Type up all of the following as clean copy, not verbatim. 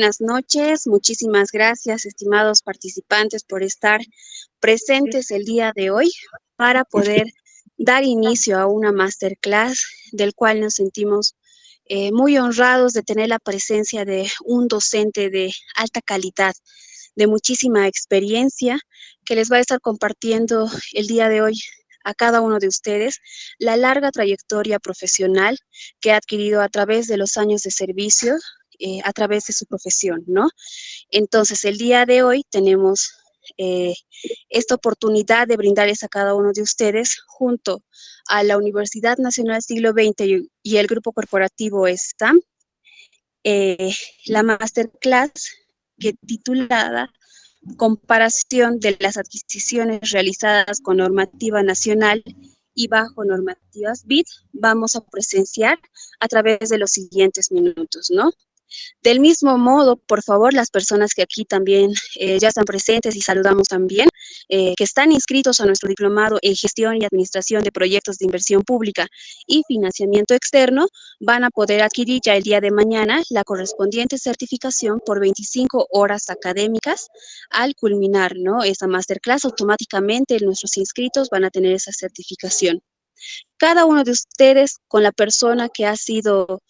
buenas noches. Muchísimas gracias, estimados participantes, por estar presentes el día de hoy para poder dar inicio a una masterclass del cual nos sentimos muy honrados de tener la presencia de un docente de alta calidad, de muchísima experiencia, que les va a estar compartiendo el día de hoy a cada uno de ustedes la larga trayectoria profesional que ha adquirido a través de los años de servicio, a través de su profesión, ¿no? Entonces, el día de hoy tenemos eh, esta oportunidad de brindarles a cada uno de ustedes, junto a la Universidad Nacional Siglo XX y el Grupo Corporativo STAM, la masterclass que titulada Comparación de las adquisiciones realizadas con normativa nacional y bajo normativas BID, vamos a presenciar a través de los siguientes minutos, ¿no? Del mismo modo, por favor, las personas que aquí también ya están presentes y saludamos también, que están inscritos a nuestro diplomado en gestión y administración de proyectos de inversión pública y financiamiento externo, van a poder adquirir ya el día de mañana la correspondiente certificación por 25 horas académicas. Al culminar, ¿no?, esta masterclass, automáticamente nuestros inscritos van a tener esa certificación. Cada uno de ustedes, con la persona que ha sido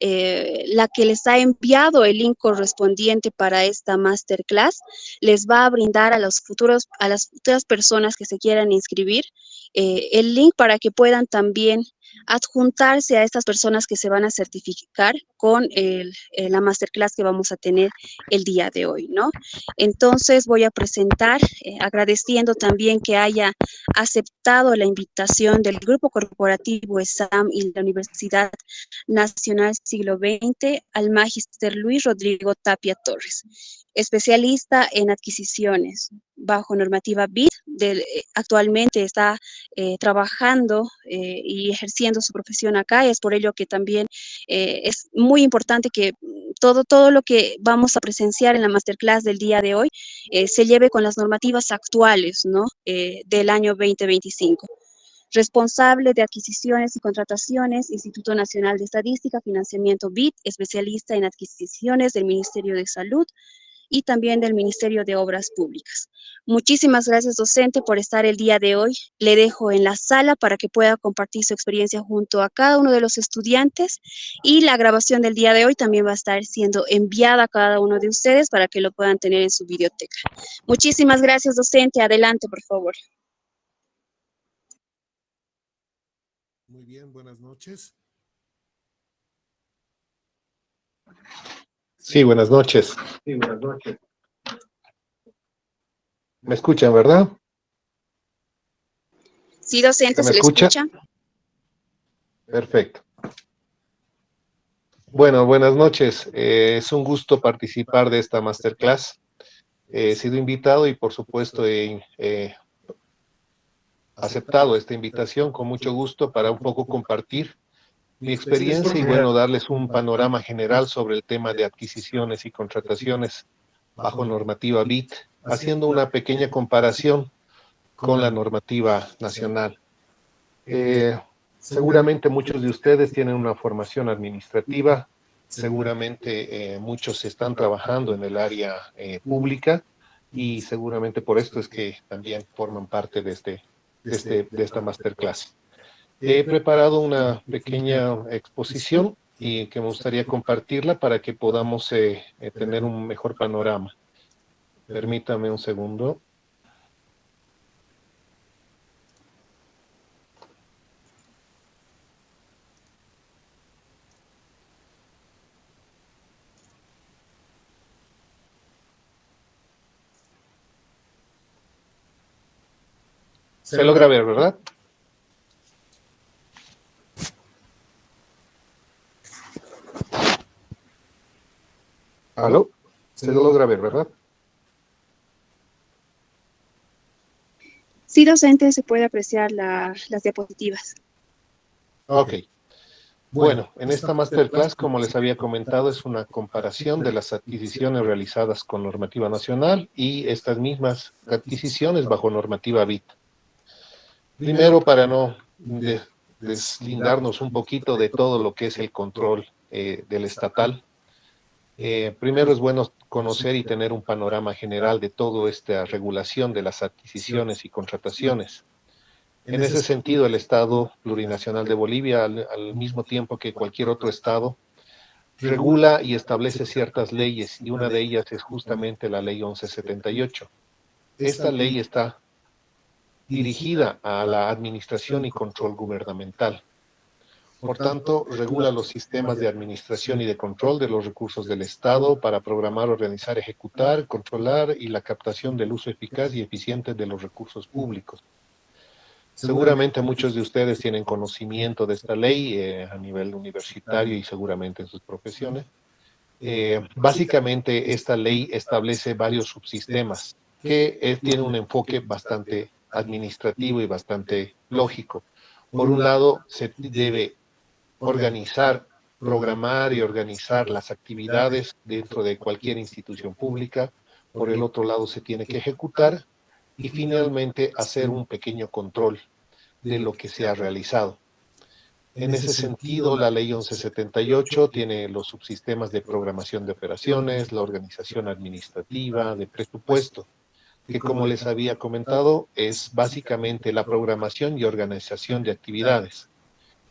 la que les ha enviado el link correspondiente para esta masterclass, les va a brindar a las futuras personas que se quieran inscribir el link para que puedan también adjuntarse a estas personas que se van a certificar con la masterclass que vamos a tener el día de hoy, ¿no? Entonces voy a presentar, agradeciendo también que haya aceptado la invitación del Grupo Corporativo SAM y la Universidad Nacional Siglo XX, al Magíster Luis Rodrigo Tapia Torres, especialista en adquisiciones bajo normativa BID. Actualmente está trabajando y ejerciendo su profesión acá. Es por ello que también es muy importante que todo lo que vamos a presenciar en la masterclass del día de hoy se lleve con las normativas actuales, ¿no?, del año 2025. Responsable de adquisiciones y contrataciones, Instituto Nacional de Estadística, Financiamiento BID, especialista en adquisiciones del Ministerio de Salud y también del Ministerio de Obras Públicas. Muchísimas gracias, docente, por estar el día de hoy. Le dejo en la sala para que pueda compartir su experiencia junto a cada uno de los estudiantes, y la grabación del día de hoy también va a estar siendo enviada a cada uno de ustedes para que lo puedan tener en su biblioteca. Muchísimas gracias, docente. Adelante, por favor. Muy bien, buenas noches. Sí, buenas noches. Sí, buenas noches. ¿Me escuchan, verdad? Sí, docente, ¿Se me ¿se le escucha? Perfecto. Bueno, buenas noches. Es un gusto participar de esta masterclass. He sido invitado y, por supuesto, he aceptado esta invitación con mucho gusto para un poco compartir mi experiencia y, bueno, darles un panorama general sobre el tema de adquisiciones y contrataciones bajo normativa BID, haciendo una pequeña comparación con la normativa nacional. Seguramente muchos de ustedes tienen una formación administrativa, seguramente muchos están trabajando en el área pública, y seguramente por esto es que también forman parte de esta masterclass. He preparado una pequeña exposición y que me gustaría compartirla para que podamos tener un mejor panorama. Permítame un segundo. Se logra ver, ¿verdad? ¿Aló? Se logra ver, ¿verdad? Sí, docente, se puede apreciar las diapositivas. Ok. Bueno, en esta masterclass, como les había comentado, es una comparación de las adquisiciones realizadas con normativa nacional y estas mismas adquisiciones bajo normativa BID. Primero, para no deslindarnos un poquito de todo lo que es el control del estatal, Primero es bueno conocer y tener un panorama general de toda esta regulación de las adquisiciones y contrataciones. En ese sentido, el Estado Plurinacional de Bolivia, al mismo tiempo que cualquier otro Estado, regula y establece ciertas leyes, y una de ellas es justamente la Ley 1178. Esta ley está dirigida a la administración y control gubernamental. Por tanto, regula los sistemas de administración y de control de los recursos del Estado para programar, organizar, ejecutar, controlar y la captación del uso eficaz y eficiente de los recursos públicos. Seguramente muchos de ustedes tienen conocimiento de esta ley a nivel universitario y seguramente en sus profesiones. Básicamente, esta ley establece varios subsistemas que tienen un enfoque bastante administrativo y bastante lógico. Por un lado, se debe organizar, programar y organizar las actividades dentro de cualquier institución pública. Por el otro lado, se tiene que ejecutar y finalmente hacer un pequeño control de lo que se ha realizado. En ese sentido, la Ley 1178 tiene los subsistemas de programación de operaciones, la organización administrativa, de presupuesto, que como les había comentado, es básicamente la programación y organización de actividades.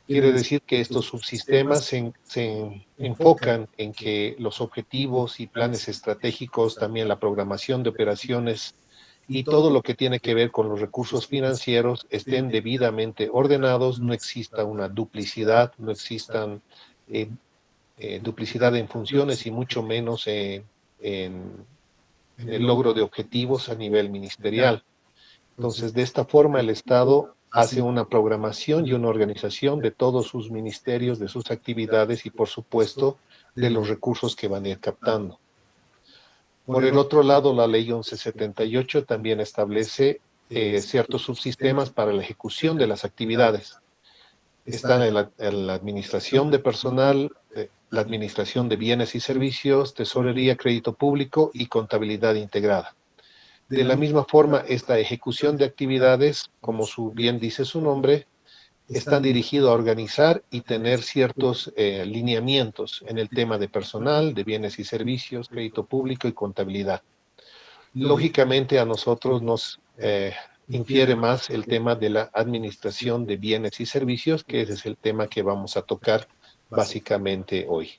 Quiere decir que estos subsistemas se enfocan en que los objetivos y planes estratégicos, también la programación de operaciones y todo lo que tiene que ver con los recursos financieros estén debidamente ordenados, no exista una duplicidad, no existan duplicidad en funciones y mucho menos en el logro de objetivos a nivel ministerial. Entonces, de esta forma, el Estado hace una programación y una organización de todos sus ministerios, de sus actividades y, por supuesto, de los recursos que van a ir captando. Por el otro lado, la Ley 1178 también establece ciertos subsistemas para la ejecución de las actividades. Están en la administración de personal, la administración de bienes y servicios, tesorería, crédito público y contabilidad integrada. De la misma forma, esta ejecución de actividades, como bien dice su nombre, está dirigido a organizar y tener ciertos lineamientos en el tema de personal, de bienes y servicios, crédito público y contabilidad. Lógicamente, a nosotros nos infiere más el tema de la administración de bienes y servicios, que ese es el tema que vamos a tocar básicamente hoy.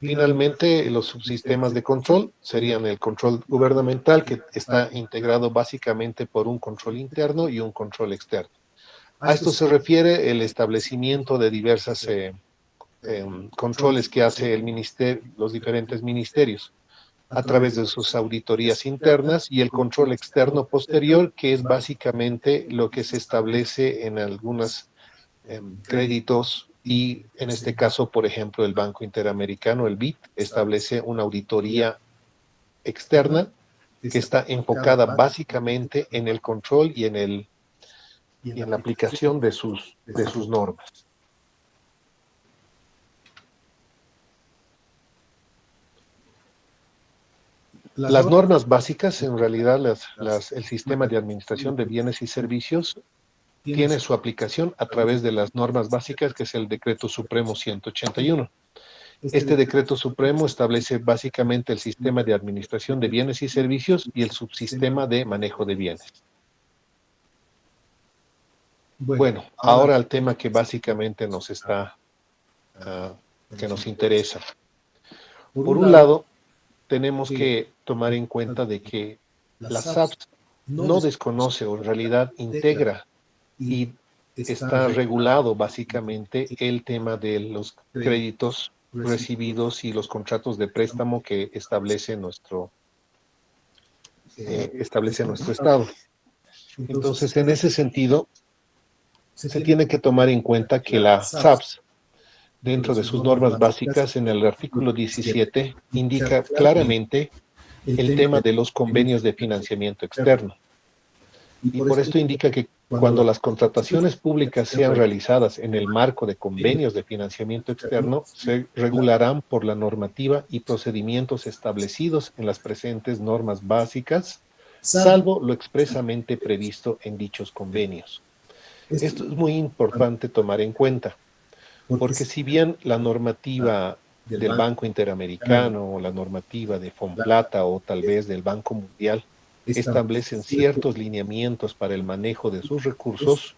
Finalmente, los subsistemas de control serían el control gubernamental, que está integrado básicamente por un control interno y un control externo. A esto se refiere el establecimiento de diversas controles que hace los diferentes ministerios a través de sus auditorías internas, y el control externo posterior, que es básicamente lo que se establece en algunos créditos. Y en este caso, por ejemplo, el Banco Interamericano, el BID, establece una auditoría externa que está enfocada básicamente en el control y en la aplicación de sus normas. Las normas básicas, en realidad, el sistema de administración de bienes y servicios tiene su aplicación a través de las normas básicas, que es el Decreto Supremo 181. Este Decreto Supremo establece básicamente el sistema de administración de bienes y servicios y el subsistema de manejo de bienes. Bueno, ahora al tema que básicamente que nos interesa. Por un lado, tenemos que tomar en cuenta de que la SAPS no desconoce, o en realidad integra y está regulado básicamente el tema de los créditos recibidos y los contratos de préstamo que establece nuestro Estado. Entonces, en ese sentido, se tiene que tomar en cuenta que la SAPS, dentro de sus normas básicas, en el artículo 17, indica claramente el tema de los convenios de financiamiento externo. Y por esto indica que cuando las contrataciones públicas sean realizadas en el marco de convenios de financiamiento externo, se regularán por la normativa y procedimientos establecidos en las presentes normas básicas, salvo lo expresamente previsto en dichos convenios. Esto es muy importante tomar en cuenta, porque si bien la normativa del Banco Interamericano o la normativa de Fomplata o tal vez del Banco Mundial establecen ciertos lineamientos para el manejo de sus recursos,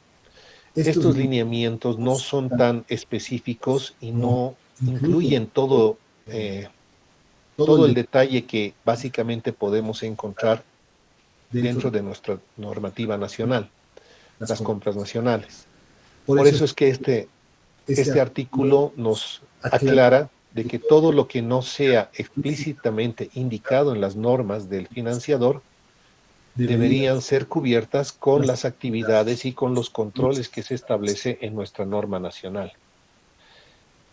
estos lineamientos no son tan específicos y no incluyen todo el detalle que básicamente podemos encontrar dentro de nuestra normativa nacional, las compras nacionales. Por eso es que este artículo nos aclara de que todo lo que no sea explícitamente indicado en las normas del financiador deberían ser cubiertas con las actividades y con los controles que se establece en nuestra norma nacional.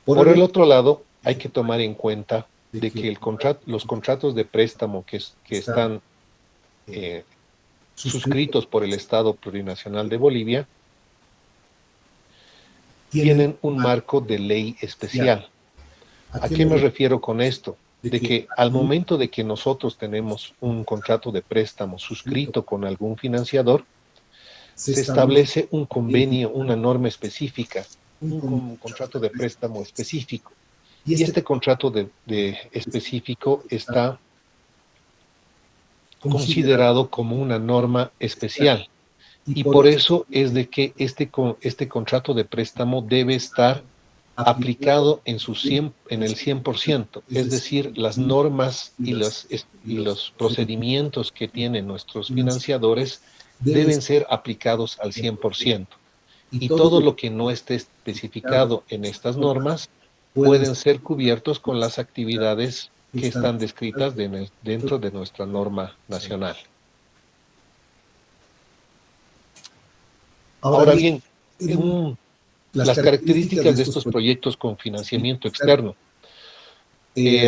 Por el otro lado, hay que tomar en cuenta de que los contratos de préstamo que están suscritos por el Estado Plurinacional de Bolivia tienen un marco de ley especial. ¿A qué me refiero con esto? De que al momento de que nosotros tenemos un contrato de préstamo suscrito con algún financiador, se establece un convenio, una norma específica, un contrato de préstamo específico. Y este contrato de específico está considerado como una norma especial. Y por eso es de que este contrato de préstamo debe estar aplicado en el 100%, es decir, las normas y los procedimientos que tienen nuestros financiadores deben ser aplicados al 100%. Y todo lo que no esté especificado en estas normas pueden ser cubiertos con las actividades que están descritas dentro de nuestra norma nacional. Ahora bien, las características de estos proyectos con financiamiento externo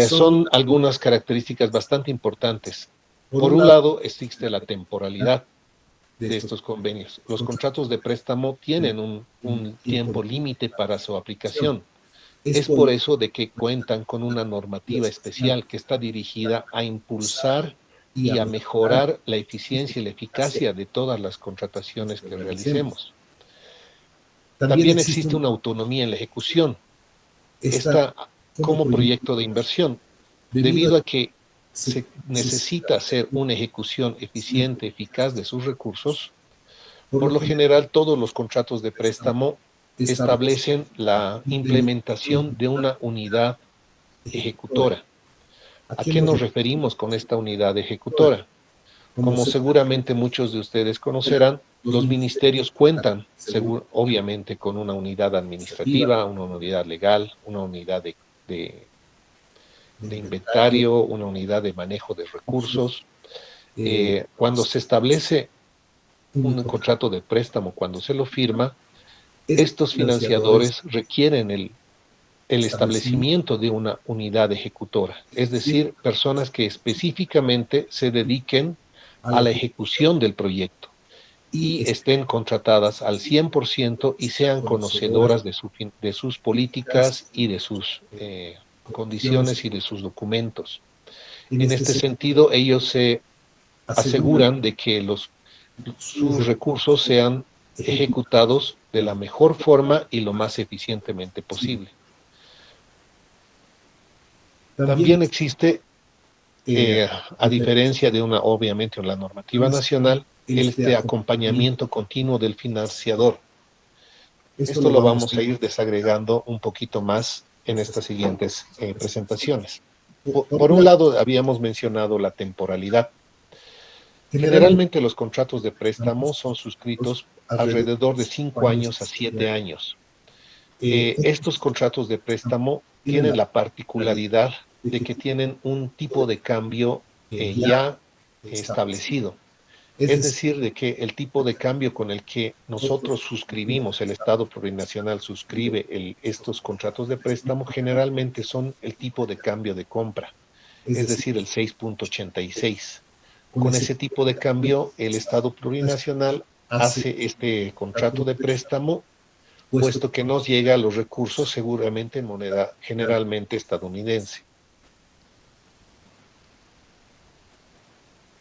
son algunas características bastante importantes. Por un lado, existe la temporalidad de estos convenios. Los contratos de préstamo tienen un tiempo límite para su aplicación. Es por eso de que cuentan con una normativa especial que está dirigida a impulsar y a mejorar la eficiencia y la eficacia de todas las contrataciones que realicemos. También existe una autonomía en la ejecución. Esta como proyecto de inversión, debido a que se necesita hacer una ejecución eficiente, eficaz de sus recursos. Por lo general, todos los contratos de préstamo establecen la implementación de una unidad ejecutora. ¿A qué nos referimos con esta unidad ejecutora? Como seguramente muchos de ustedes conocerán, los ministerios cuentan, obviamente, con una unidad administrativa, una unidad legal, una unidad de inventario, una unidad de manejo de recursos. Cuando se establece un contrato de préstamo, cuando se lo firma, estos financiadores requieren el establecimiento de una unidad ejecutora, es decir, personas que específicamente se dediquen a la ejecución del proyecto y estén contratadas al 100% y sean conocedoras de sus políticas y de sus condiciones y de sus documentos. En este sentido, ellos se aseguran de que sus recursos sean ejecutados de la mejor forma y lo más eficientemente posible. También existe, a diferencia de obviamente, la normativa nacional, este acompañamiento continuo del financiador. Esto lo vamos a ir desagregando un poquito más en estas siguientes presentaciones. Por un lado, habíamos mencionado la temporalidad. Generalmente los contratos de préstamo son suscritos alrededor de 5 años a 7 años. Estos contratos de préstamo tienen la particularidad de que tienen un tipo de cambio ya establecido. Es decir, de que el tipo de cambio con el que nosotros suscribimos, el Estado Plurinacional suscribe estos contratos de préstamo, generalmente son el tipo de cambio de compra, es decir, el 6.86. Con ese tipo de cambio, el Estado Plurinacional hace este contrato de préstamo, puesto que nos llega a los recursos seguramente en moneda generalmente estadounidense.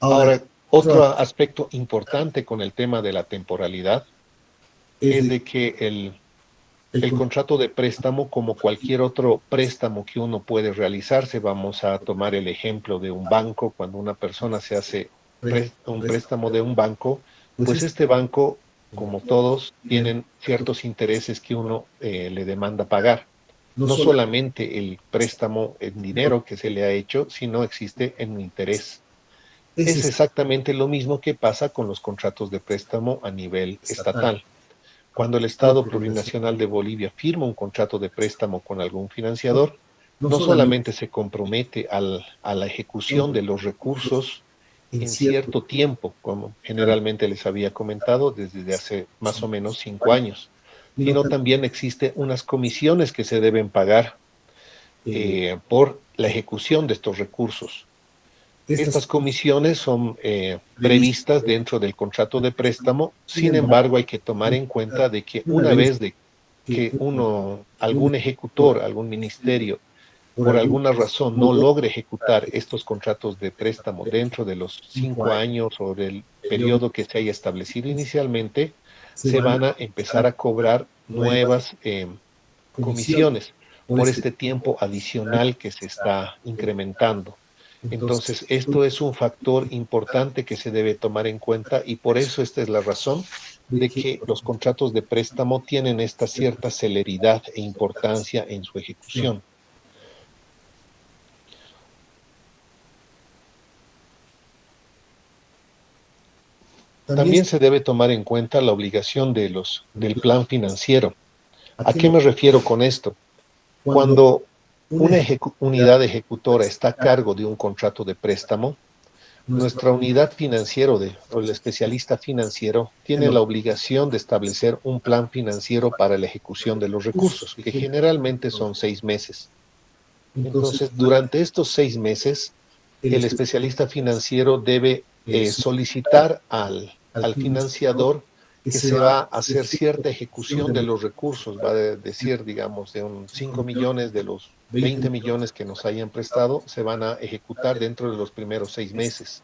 Ahora, otro aspecto importante con el tema de la temporalidad es de que El contrato de préstamo, como cualquier otro préstamo que uno puede realizarse, vamos a tomar el ejemplo de un banco. Cuando una persona se hace un préstamo de un banco, pues este banco, como todos, tienen ciertos intereses que uno le demanda pagar. No solamente el préstamo en dinero que se le ha hecho, sino existe en interés. Es exactamente lo mismo que pasa con los contratos de préstamo a nivel estatal. Cuando el Estado Plurinacional de Bolivia firma un contrato de préstamo con algún financiador, no solamente se compromete a la ejecución de los recursos en cierto tiempo, como generalmente les había comentado desde hace más o menos 5 años, sino también existen unas comisiones que se deben pagar por la ejecución de estos recursos. Estas comisiones son previstas dentro del contrato de préstamo. Sin embargo, hay que tomar en cuenta de que una vez de que algún ejecutor, algún ministerio, por alguna razón no logre ejecutar estos contratos de préstamo dentro de los 5 años o del periodo que se haya establecido inicialmente, se van a empezar a cobrar nuevas comisiones por este tiempo adicional que se está incrementando. Entonces, esto es un factor importante que se debe tomar en cuenta y por eso esta es la razón de que los contratos de préstamo tienen esta cierta celeridad e importancia en su ejecución. También se debe tomar en cuenta la obligación del plan financiero. ¿A qué me refiero con esto? Cuando una unidad ejecutora está a cargo de un contrato de préstamo, nuestra unidad financiera o el especialista financiero tiene la obligación de establecer un plan financiero para la ejecución de los recursos, que generalmente son 6 meses. Entonces, durante estos 6 meses, el especialista financiero debe solicitar al financiador que se va a hacer cierta ejecución de los recursos, va a decir, digamos, de 5 millones de los 20 millones que nos hayan prestado, se van a ejecutar dentro de los primeros 6 meses.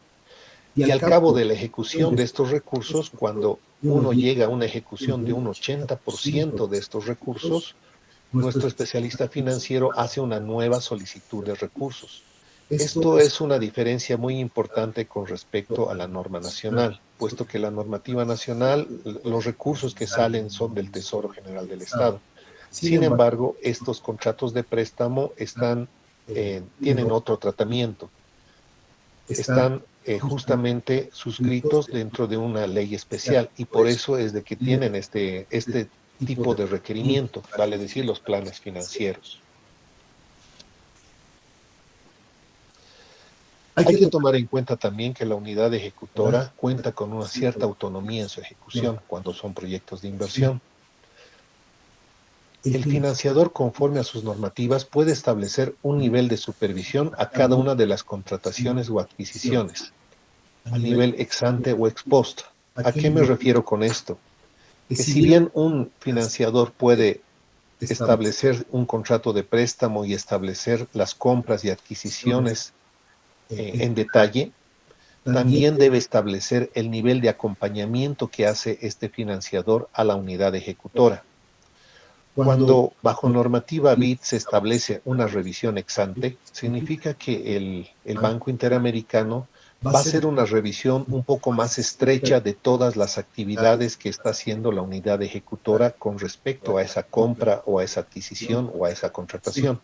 Y al cabo de la ejecución de estos recursos, cuando uno llega a una ejecución de un 80% de estos recursos, nuestro especialista financiero hace una nueva solicitud de recursos. Esto es una diferencia muy importante con respecto a la norma nacional, puesto que la normativa nacional, los recursos que salen son del Tesoro General del Estado. Sin embargo, estos contratos de préstamo tienen otro tratamiento. Están justamente suscritos dentro de una ley especial y por eso es de que tienen este tipo de requerimiento, vale decir, los planes financieros. Hay que tomar en cuenta también que la unidad ejecutora cuenta con una cierta autonomía en su ejecución cuando son proyectos de inversión. El financiador, conforme a sus normativas, puede establecer un nivel de supervisión a cada una de las contrataciones o adquisiciones, a nivel ex ante o ex post. ¿A qué me refiero con esto? Que si bien un financiador puede establecer un contrato de préstamo y establecer las compras y adquisiciones en detalle, también debe establecer el nivel de acompañamiento que hace este financiador a la unidad ejecutora. Cuando bajo normativa BID se establece una revisión ex ante, significa que el Banco Interamericano va a hacer una revisión un poco más estrecha de todas las actividades que está haciendo la unidad ejecutora con respecto a esa compra o a esa adquisición o a esa contratación.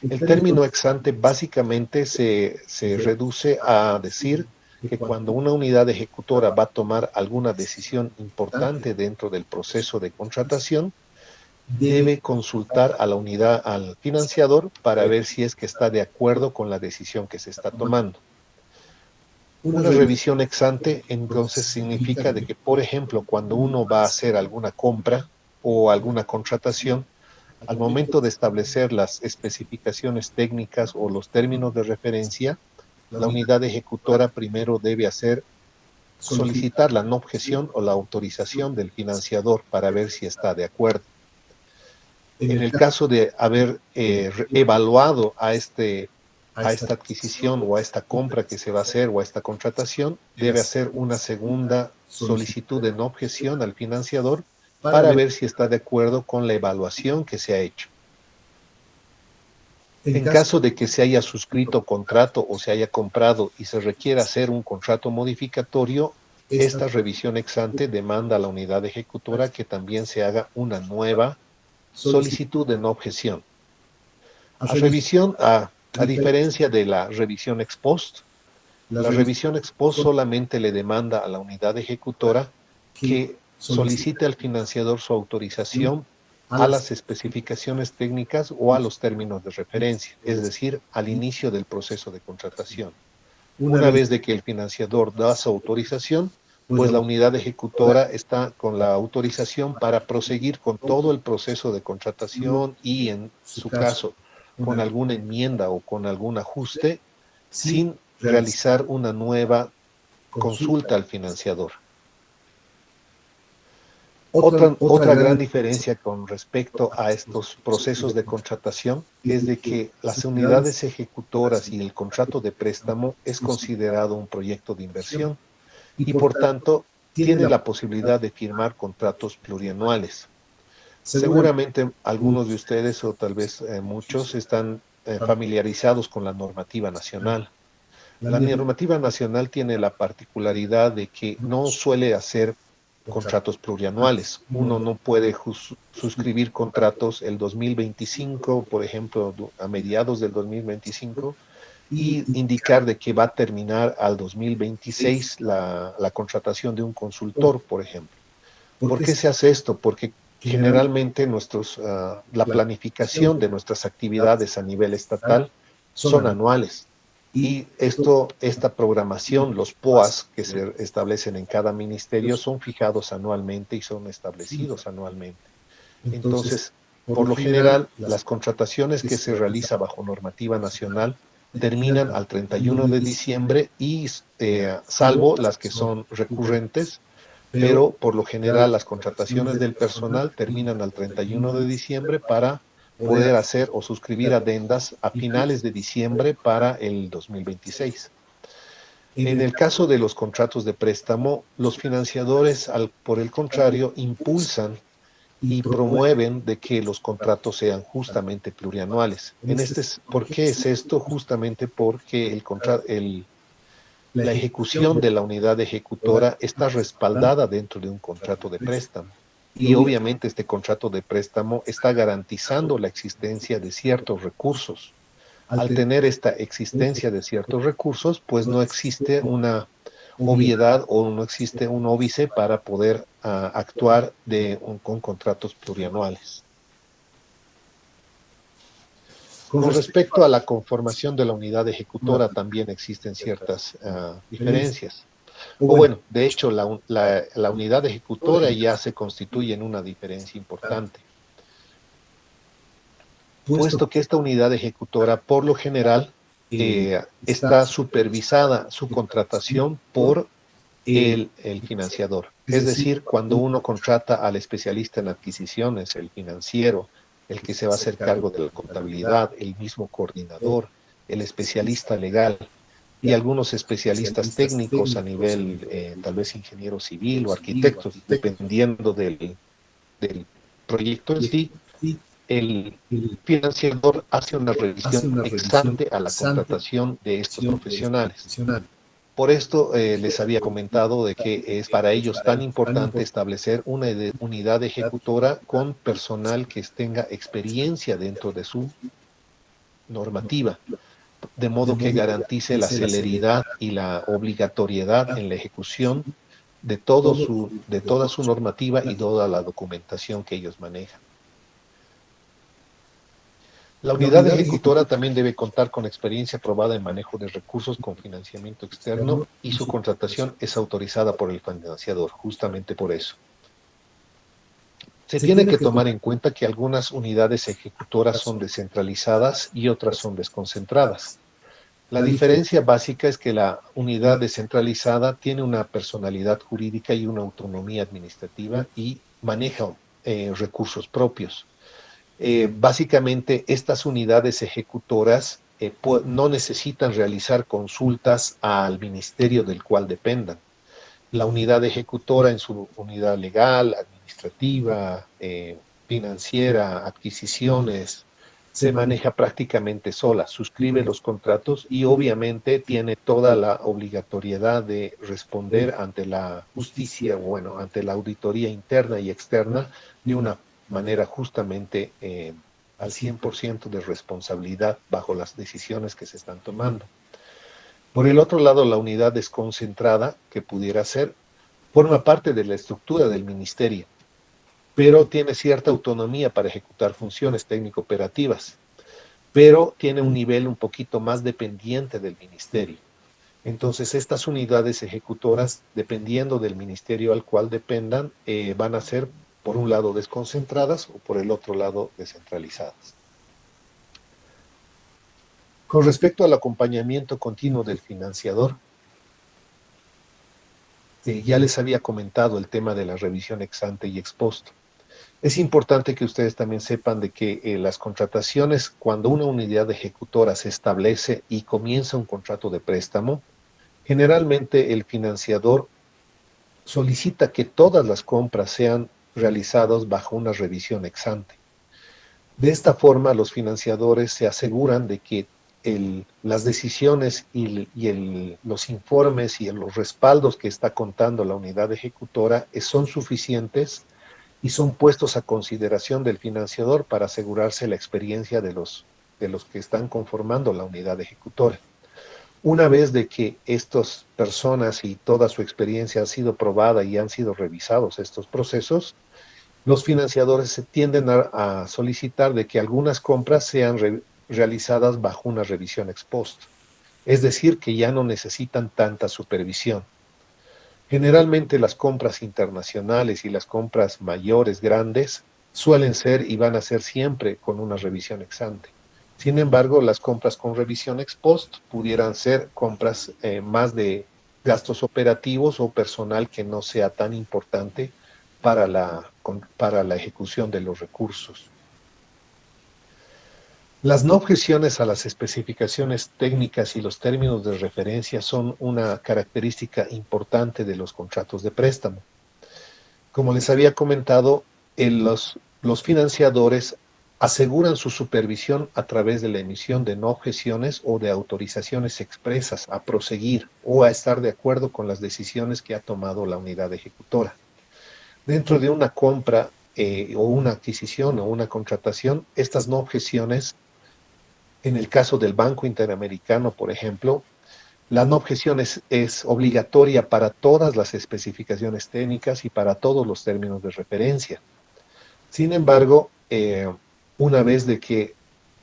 El término ex ante básicamente se reduce a decir que cuando una unidad ejecutora va a tomar alguna decisión importante dentro del proceso de contratación, debe consultar a la unidad, al financiador, para ver si es que está de acuerdo con la decisión que se está tomando. Una revisión ex ante, entonces, significa de que, por ejemplo, cuando uno va a hacer alguna compra o alguna contratación, al momento de establecer las especificaciones técnicas o los términos de referencia, la unidad ejecutora primero debe solicitar la no objeción o la autorización del financiador para ver si está de acuerdo. En el caso de haber evaluado a esta adquisición o a esta compra que se va a hacer o a esta contratación, debe hacer una segunda solicitud de no objeción al financiador para ver si está de acuerdo con la evaluación que se ha hecho. En caso de que se haya suscrito contrato o se haya comprado y se requiera hacer un contrato modificatorio, esta revisión ex ante demanda a la unidad ejecutora que también se haga una nueva solicitud de no objeción. A diferencia de la revisión ex post, la revisión ex post solamente le demanda a la unidad ejecutora que solicite al financiador su autorización a las especificaciones técnicas o a los términos de referencia, es decir, al inicio del proceso de contratación. Una vez de que el financiador da su autorización, pues la unidad ejecutora está con la autorización para proseguir con todo el proceso de contratación y, en su caso, con alguna enmienda o con algún ajuste, sin realizar una nueva consulta al financiador. Otra gran diferencia con respecto a estos procesos de contratación es de que las unidades ejecutoras y el contrato de préstamo es considerado un proyecto de inversión y por tanto tiene la posibilidad de firmar contratos plurianuales. Seguramente algunos de ustedes o tal vez muchos están familiarizados con la normativa nacional. La normativa nacional tiene la particularidad de que no suele hacer contratos plurianuales. Uno no puede suscribir contratos el 2025, por ejemplo, a mediados del 2025, y indicar de que va a terminar al 2026 la contratación de un consultor, por ejemplo. ¿Por qué se hace esto? Porque generalmente la planificación de nuestras actividades a nivel estatal son anuales. Y esta programación, los POAs que se establecen en cada ministerio son fijados anualmente y son establecidos anualmente. Entonces, por lo general, las contrataciones que se realizan bajo normativa nacional terminan al 31 de diciembre y salvo las que son recurrentes, pero por lo general las contrataciones del personal terminan al 31 de diciembre para poder hacer o suscribir adendas a finales de diciembre para el 2026. En el caso de los contratos de préstamo, los financiadores, por el contrario, impulsan y promueven de que los contratos sean justamente plurianuales. ¿Por qué es esto? Justamente porque la ejecución de la unidad ejecutora está respaldada dentro de un contrato de préstamo. Y obviamente este contrato de préstamo está garantizando la existencia de ciertos recursos. Al tener esta existencia de ciertos recursos, pues no existe una obviedad o no existe un óbice para poder actuar con contratos plurianuales. Con respecto a la conformación de la unidad ejecutora también existen ciertas diferencias. O bueno, de hecho, la unidad ejecutora ya se constituye en una diferencia importante, puesto que esta unidad ejecutora, por lo general, está supervisada su contratación por el financiador. Es decir, cuando uno contrata al especialista en adquisiciones, el financiero, el que se va a hacer cargo de la contabilidad, el mismo coordinador, el especialista legal y algunos especialistas técnicos a nivel, tal vez ingeniero civil o arquitectos, dependiendo del proyecto en sí, el financiador hace una revisión ex ante a la contratación de estos profesionales. Por esto les había comentado de que es para ellos tan importante establecer una unidad ejecutora con personal que tenga experiencia dentro de su normativa, de modo que garantice la celeridad y la obligatoriedad en la ejecución de toda su normativa y toda la documentación que ellos manejan. La unidad ejecutora también debe contar con experiencia probada en manejo de recursos con financiamiento externo y su contratación es autorizada por el financiador, justamente por eso. Se tiene que tomar en cuenta que algunas unidades ejecutoras son descentralizadas y otras son desconcentradas. La diferencia básica es que la unidad descentralizada tiene una personalidad jurídica y una autonomía administrativa y maneja recursos propios. Básicamente, estas unidades ejecutoras no necesitan realizar consultas al ministerio del cual dependan. La unidad ejecutora en su unidad legal, administrativa, administrativa, financiera, adquisiciones, se maneja prácticamente sola, suscribe los contratos y obviamente tiene toda la obligatoriedad de responder ante la justicia, bueno, ante la auditoría interna y externa de una manera justamente al 100% de responsabilidad bajo las decisiones que se están tomando. Por el otro lado, la unidad desconcentrada, que pudiera ser, forma parte de la estructura del ministerio, pero tiene cierta autonomía para ejecutar funciones técnico-operativas, pero tiene un nivel un poquito más dependiente del ministerio. Entonces, estas unidades ejecutoras, dependiendo del ministerio al cual dependan, van a ser, por un lado, desconcentradas o por el otro lado, descentralizadas. Con respecto al acompañamiento continuo del financiador, ya les había comentado el tema de la revisión ex ante y ex post. Es importante que ustedes también sepan de que las contrataciones, cuando una unidad ejecutora se establece y comienza un contrato de préstamo, generalmente el financiador solicita que todas las compras sean realizadas bajo una revisión ex ante. De esta forma, los financiadores se aseguran de que las decisiones y los informes y los respaldos que está contando la unidad ejecutora son suficientes y son puestos a consideración del financiador para asegurarse la experiencia de los que están conformando la unidad ejecutora. Una vez de que estas personas y toda su experiencia ha sido probada y han sido revisados estos procesos, los financiadores se tienden a solicitar de que algunas compras sean realizadas bajo una revisión ex post, es decir, que ya no necesitan tanta supervisión. Generalmente las compras internacionales y las compras mayores, grandes, suelen ser y van a ser siempre con una revisión ex ante. Sin embargo, las compras con revisión ex post pudieran ser compras más de gastos operativos o personal que no sea tan importante para la ejecución de los recursos. Las no objeciones a las especificaciones técnicas y los términos de referencia son una característica importante de los contratos de préstamo. Como les había comentado, los financiadores aseguran su supervisión a través de la emisión de no objeciones o de autorizaciones expresas a proseguir o a estar de acuerdo con las decisiones que ha tomado la unidad ejecutora. Dentro de una compra o una adquisición o una contratación, estas no objeciones, en el caso del Banco Interamericano, por ejemplo, la no objeción es obligatoria para todas las especificaciones técnicas y para todos los términos de referencia. Sin embargo, una vez de que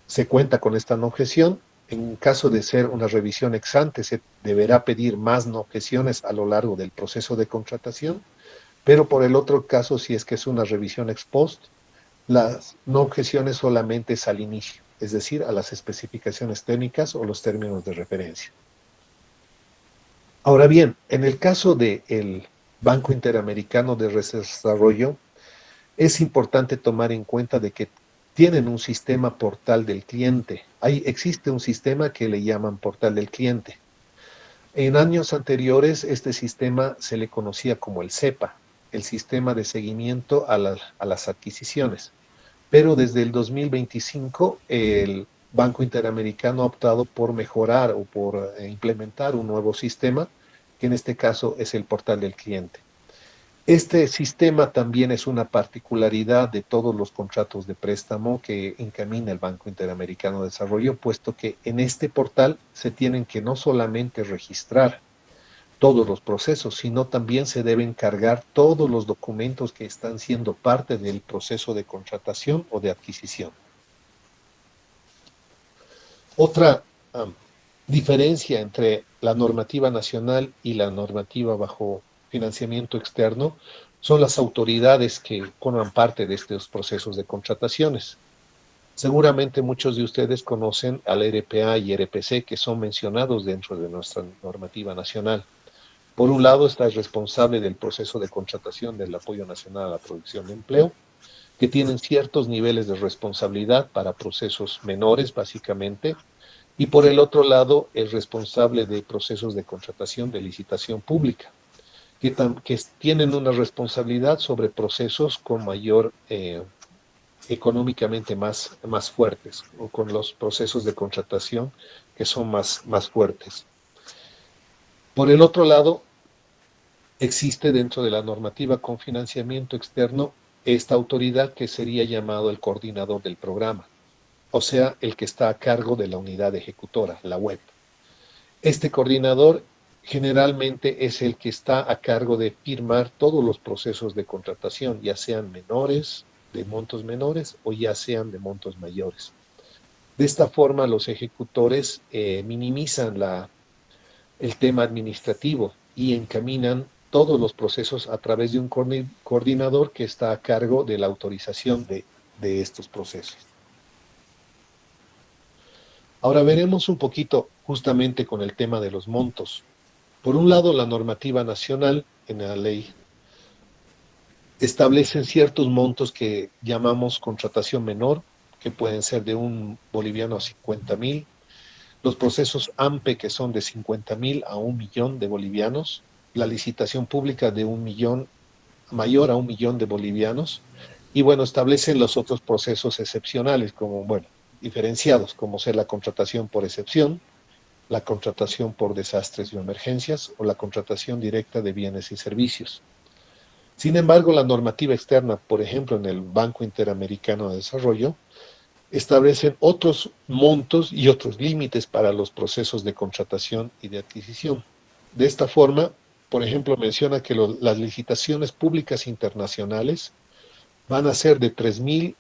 se cuenta con esta no objeción, en caso de ser una revisión ex ante, se deberá pedir más no objeciones a lo largo del proceso de contratación, pero por el otro caso, si es que es una revisión ex post, las no objeciones solamente es al inicio, es decir, a las especificaciones técnicas o los términos de referencia. Ahora bien, en el caso del Banco Interamericano de Desarrollo, es importante tomar en cuenta de que tienen un sistema portal del cliente. Existe un sistema que le llaman portal del cliente. En años anteriores, este sistema se le conocía como el SEPA, el sistema de seguimiento a las adquisiciones. Pero desde el 2025, el Banco Interamericano ha optado por mejorar o por implementar un nuevo sistema, que en este caso es el portal del cliente. Este sistema también es una particularidad de todos los contratos de préstamo que encamina el Banco Interamericano de Desarrollo, puesto que en este portal se tienen que no solamente registrar todos los procesos, sino también se deben cargar todos los documentos que están siendo parte del proceso de contratación o de adquisición. Otra diferencia entre la normativa nacional y la normativa bajo financiamiento externo son las autoridades que forman parte de estos procesos de contrataciones. Seguramente muchos de ustedes conocen al RPA y RPC, que son mencionados dentro de nuestra normativa nacional. Por un lado está el responsable del proceso de contratación del Apoyo Nacional a la Producción de Empleo, que tienen ciertos niveles de responsabilidad para procesos menores, básicamente, y por el otro lado, el responsable de procesos de contratación de licitación pública, que tienen una responsabilidad sobre procesos con mayor, económicamente más fuertes, o con los procesos de contratación que son más fuertes. Por el otro lado, existe dentro de la normativa con financiamiento externo esta autoridad que sería llamado el coordinador del programa, o sea, el que está a cargo de la unidad ejecutora, la web. Este coordinador generalmente es el que está a cargo de firmar todos los procesos de contratación, ya sean menores, de montos menores, o ya sean de montos mayores. De esta forma, los ejecutores minimizan el tema administrativo y encaminan todos los procesos a través de un coordinador que está a cargo de la autorización de estos procesos. Ahora veremos un poquito justamente con el tema de los montos. Por un lado, la normativa nacional en la ley establecen ciertos montos que llamamos contratación menor, que pueden ser de $1 a 50,000. Los procesos AMPE, que son de 50,000 a 1,000,000 de bolivianos. La licitación pública de 1,000,000, mayor a 1,000,000 de bolivianos. Y bueno, establecen los otros procesos excepcionales, como, bueno, diferenciados, como ser la contratación por excepción, la contratación por desastres o emergencias, o la contratación directa de bienes y servicios. Sin embargo, la normativa externa, por ejemplo, en el Banco Interamericano de Desarrollo, establecen otros montos y otros límites para los procesos de contratación y de adquisición. De esta forma, por ejemplo, menciona que las licitaciones públicas internacionales van a ser de 3,000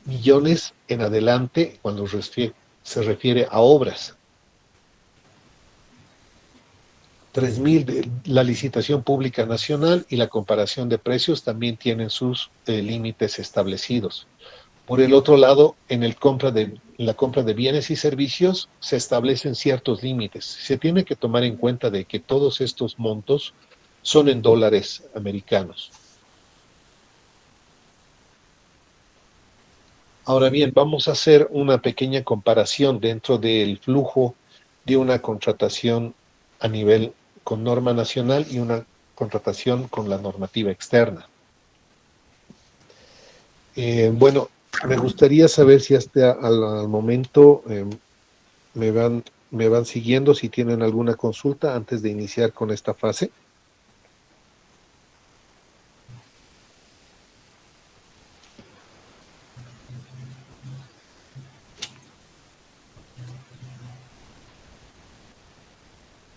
millones en adelante cuando se refiere a obras. 3,000 de la licitación pública nacional, y la comparación de precios también tienen sus límites establecidos. Por el otro lado, en la compra de bienes y servicios se establecen ciertos límites. Se tiene que tomar en cuenta de que todos estos montos son en dólares americanos. Ahora bien, vamos a hacer una pequeña comparación dentro del flujo de una contratación a nivel con norma nacional y una contratación con la normativa externa. Bueno, me gustaría saber si hasta al momento me van siguiendo, si tienen alguna consulta antes de iniciar con esta fase.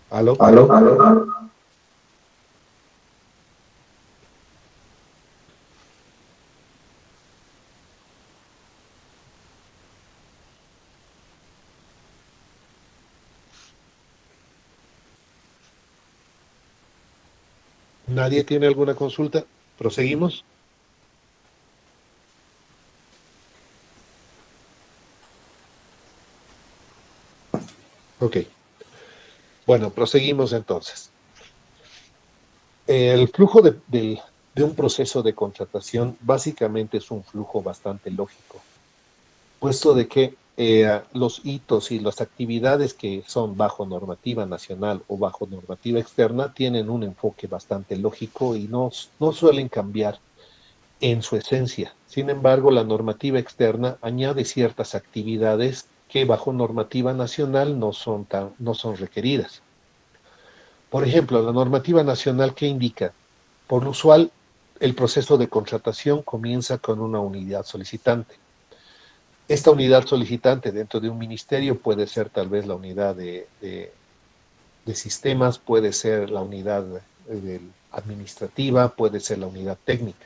¿Aló? ¿Nadie tiene alguna consulta? ¿Proseguimos? Ok. Bueno, proseguimos entonces. El flujo de un proceso de contratación básicamente es un flujo bastante lógico, puesto de que los hitos y las actividades que son bajo normativa nacional o bajo normativa externa tienen un enfoque bastante lógico y no suelen cambiar en su esencia. Sin embargo, la normativa externa añade ciertas actividades que bajo normativa nacional no son requeridas. Por ejemplo, la normativa nacional, ¿qué indica? Por lo usual, el proceso de contratación comienza con una unidad solicitante. Esta unidad solicitante dentro de un ministerio puede ser tal vez la unidad de sistemas, puede ser la unidad administrativa, puede ser la unidad técnica.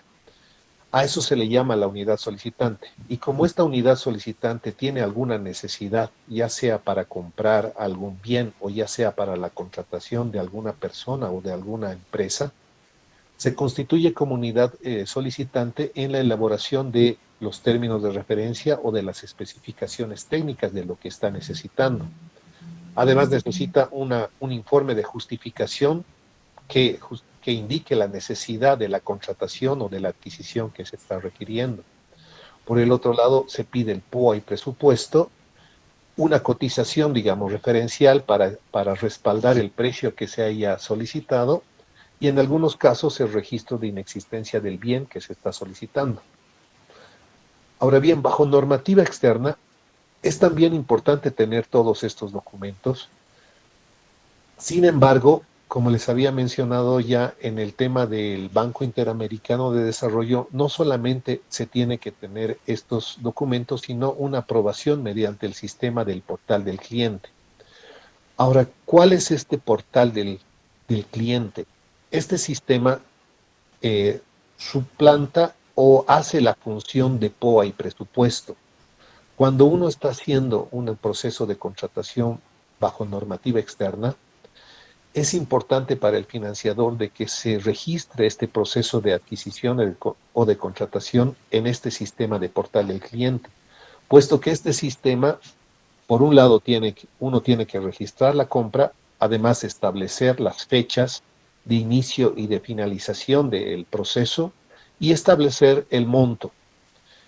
A eso se le llama la unidad solicitante. Y como esta unidad solicitante tiene alguna necesidad, ya sea para comprar algún bien o ya sea para la contratación de alguna persona o de alguna empresa, se constituye como unidad solicitante en la elaboración de los términos de referencia o de las especificaciones técnicas de lo que está necesitando. Además, necesita un informe de justificación que indique la necesidad de la contratación o de la adquisición que se está requiriendo. Por el otro lado, se pide el POA y presupuesto, una cotización, digamos, referencial para respaldar el precio que se haya solicitado y en algunos casos el registro de inexistencia del bien que se está solicitando. Ahora bien, bajo normativa externa, es también importante tener todos estos documentos. Sin embargo, como les había mencionado ya en el tema del Banco Interamericano de Desarrollo, no solamente se tiene que tener estos documentos, sino una aprobación mediante el sistema del portal del cliente. Ahora, ¿cuál es este portal del cliente? Este sistema suplanta o hace la función de POA y presupuesto. Cuando uno está haciendo un proceso de contratación bajo normativa externa, es importante para el financiador de que se registre este proceso de adquisición o de contratación en este sistema de portal del cliente, puesto que este sistema, por un lado, uno tiene que registrar la compra, además establecer las fechas de inicio y de finalización del proceso y establecer el monto.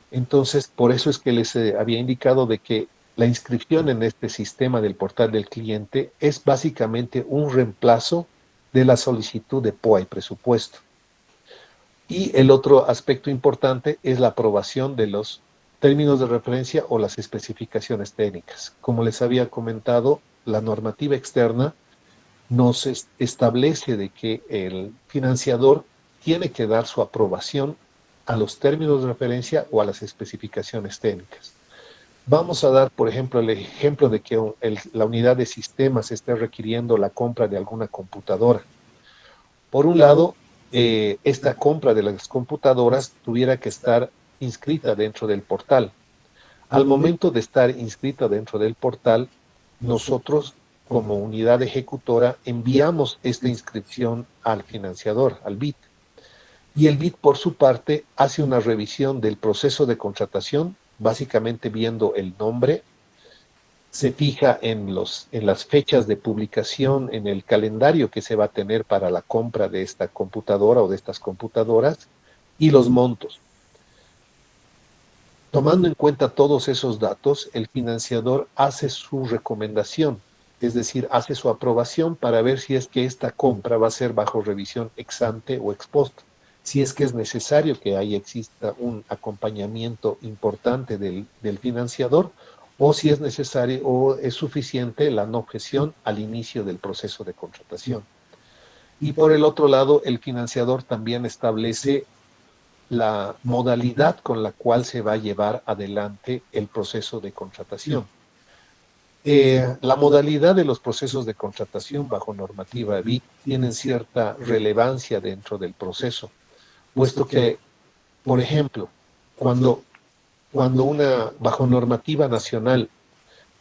Entonces, por eso es que les había indicado de que la inscripción en este sistema del portal del cliente es básicamente un reemplazo de la solicitud de POA y presupuesto. Y el otro aspecto importante es la aprobación de los términos de referencia o las especificaciones técnicas. Como les había comentado, la normativa externa nos establece de que el financiador tiene que dar su aprobación a los términos de referencia o a las especificaciones técnicas. Vamos a dar, por ejemplo, el ejemplo de que la unidad de sistemas esté requiriendo la compra de alguna computadora. Por un lado, esta compra de las computadoras tuviera que estar inscrita dentro del portal. Al momento de estar inscrita dentro del portal, nosotros, como unidad ejecutora, enviamos esta inscripción al financiador, al BIT. Y el BIT, por su parte, hace una revisión del proceso de contratación, básicamente viendo el nombre, se fija en las fechas de publicación, en el calendario que se va a tener para la compra de esta computadora o de estas computadoras y los montos. Tomando en cuenta todos esos datos, el financiador hace su recomendación, es decir, hace su aprobación para ver si es que esta compra va a ser bajo revisión ex ante o ex post, si es que es necesario que exista un acompañamiento importante del financiador, o si es necesario o es suficiente la no objeción al inicio del proceso de contratación. Y por el otro lado, el financiador también establece la modalidad con la cual se va a llevar adelante el proceso de contratación. La modalidad de los procesos de contratación bajo normativa BIT tienen cierta relevancia dentro del proceso, puesto que, por ejemplo, cuando bajo normativa nacional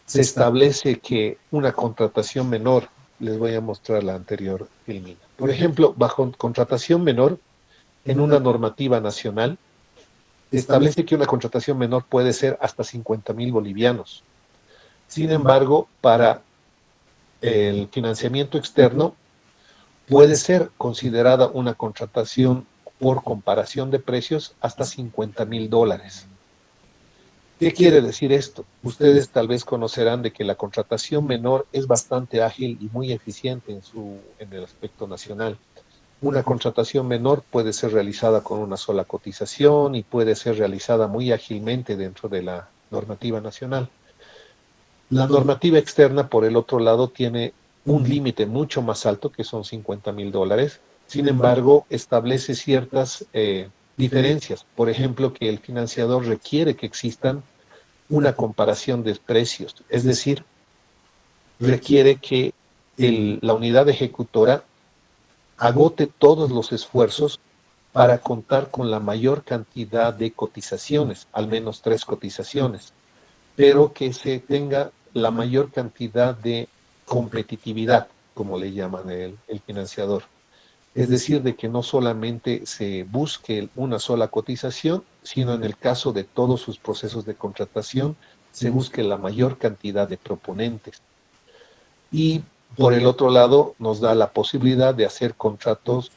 se establece que una contratación menor, les voy a mostrar la anterior filmina. Por ejemplo, bajo contratación menor, en una normativa nacional, establece que una contratación menor puede ser hasta 50,000 bolivianos. Sin embargo, para el financiamiento externo, puede ser considerada una contratación por comparación de precios hasta $50,000. ¿Qué quiere decir esto? Ustedes tal vez conocerán de que la contratación menor es bastante ágil y muy eficiente en el aspecto nacional. Una contratación menor puede ser realizada con una sola cotización y puede ser realizada muy ágilmente dentro de la normativa nacional. La normativa externa, por el otro lado, tiene un límite mucho más alto, que son $50,000. Sin embargo, establece ciertas diferencias. Por ejemplo, que el financiador requiere que existan una comparación de precios, es decir, requiere que la unidad ejecutora agote todos los esfuerzos para contar con la mayor cantidad de cotizaciones, al menos 3 cotizaciones, pero que se tenga la mayor cantidad de competitividad, como le llaman el financiador. Es decir, de que no solamente se busque una sola cotización, sino en el caso de todos sus procesos de contratación, se busque la mayor cantidad de proponentes. Y por el otro lado, nos da la posibilidad de hacer contratos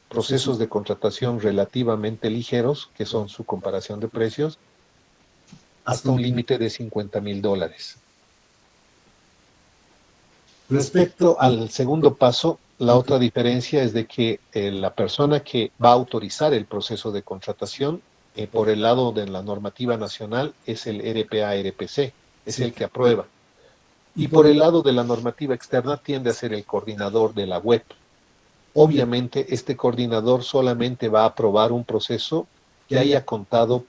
procesos de contratación relativamente ligeros, que son su comparación de precios, hasta un límite de $50,000. Respecto al segundo paso, la otra diferencia es de que la persona que va a autorizar el proceso de contratación por el lado de la normativa nacional es el RPA-RPC, es el que aprueba. Y por el lado de la normativa externa tiende a ser el coordinador de la web. Obviamente, este coordinador solamente va a aprobar un proceso que haya contado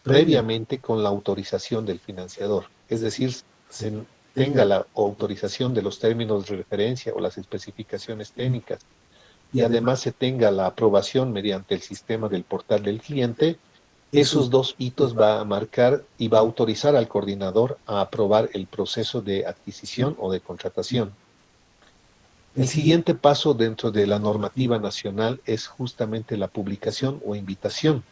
previamente con la autorización del financiador. Es decir, se tenga la autorización de los términos de referencia o las especificaciones técnicas y además se tenga la aprobación mediante el sistema del portal del cliente. Esos dos hitos va a marcar y va a autorizar al coordinador a aprobar el proceso de adquisición o de contratación. El siguiente paso dentro de la normativa nacional es justamente la publicación o invitación.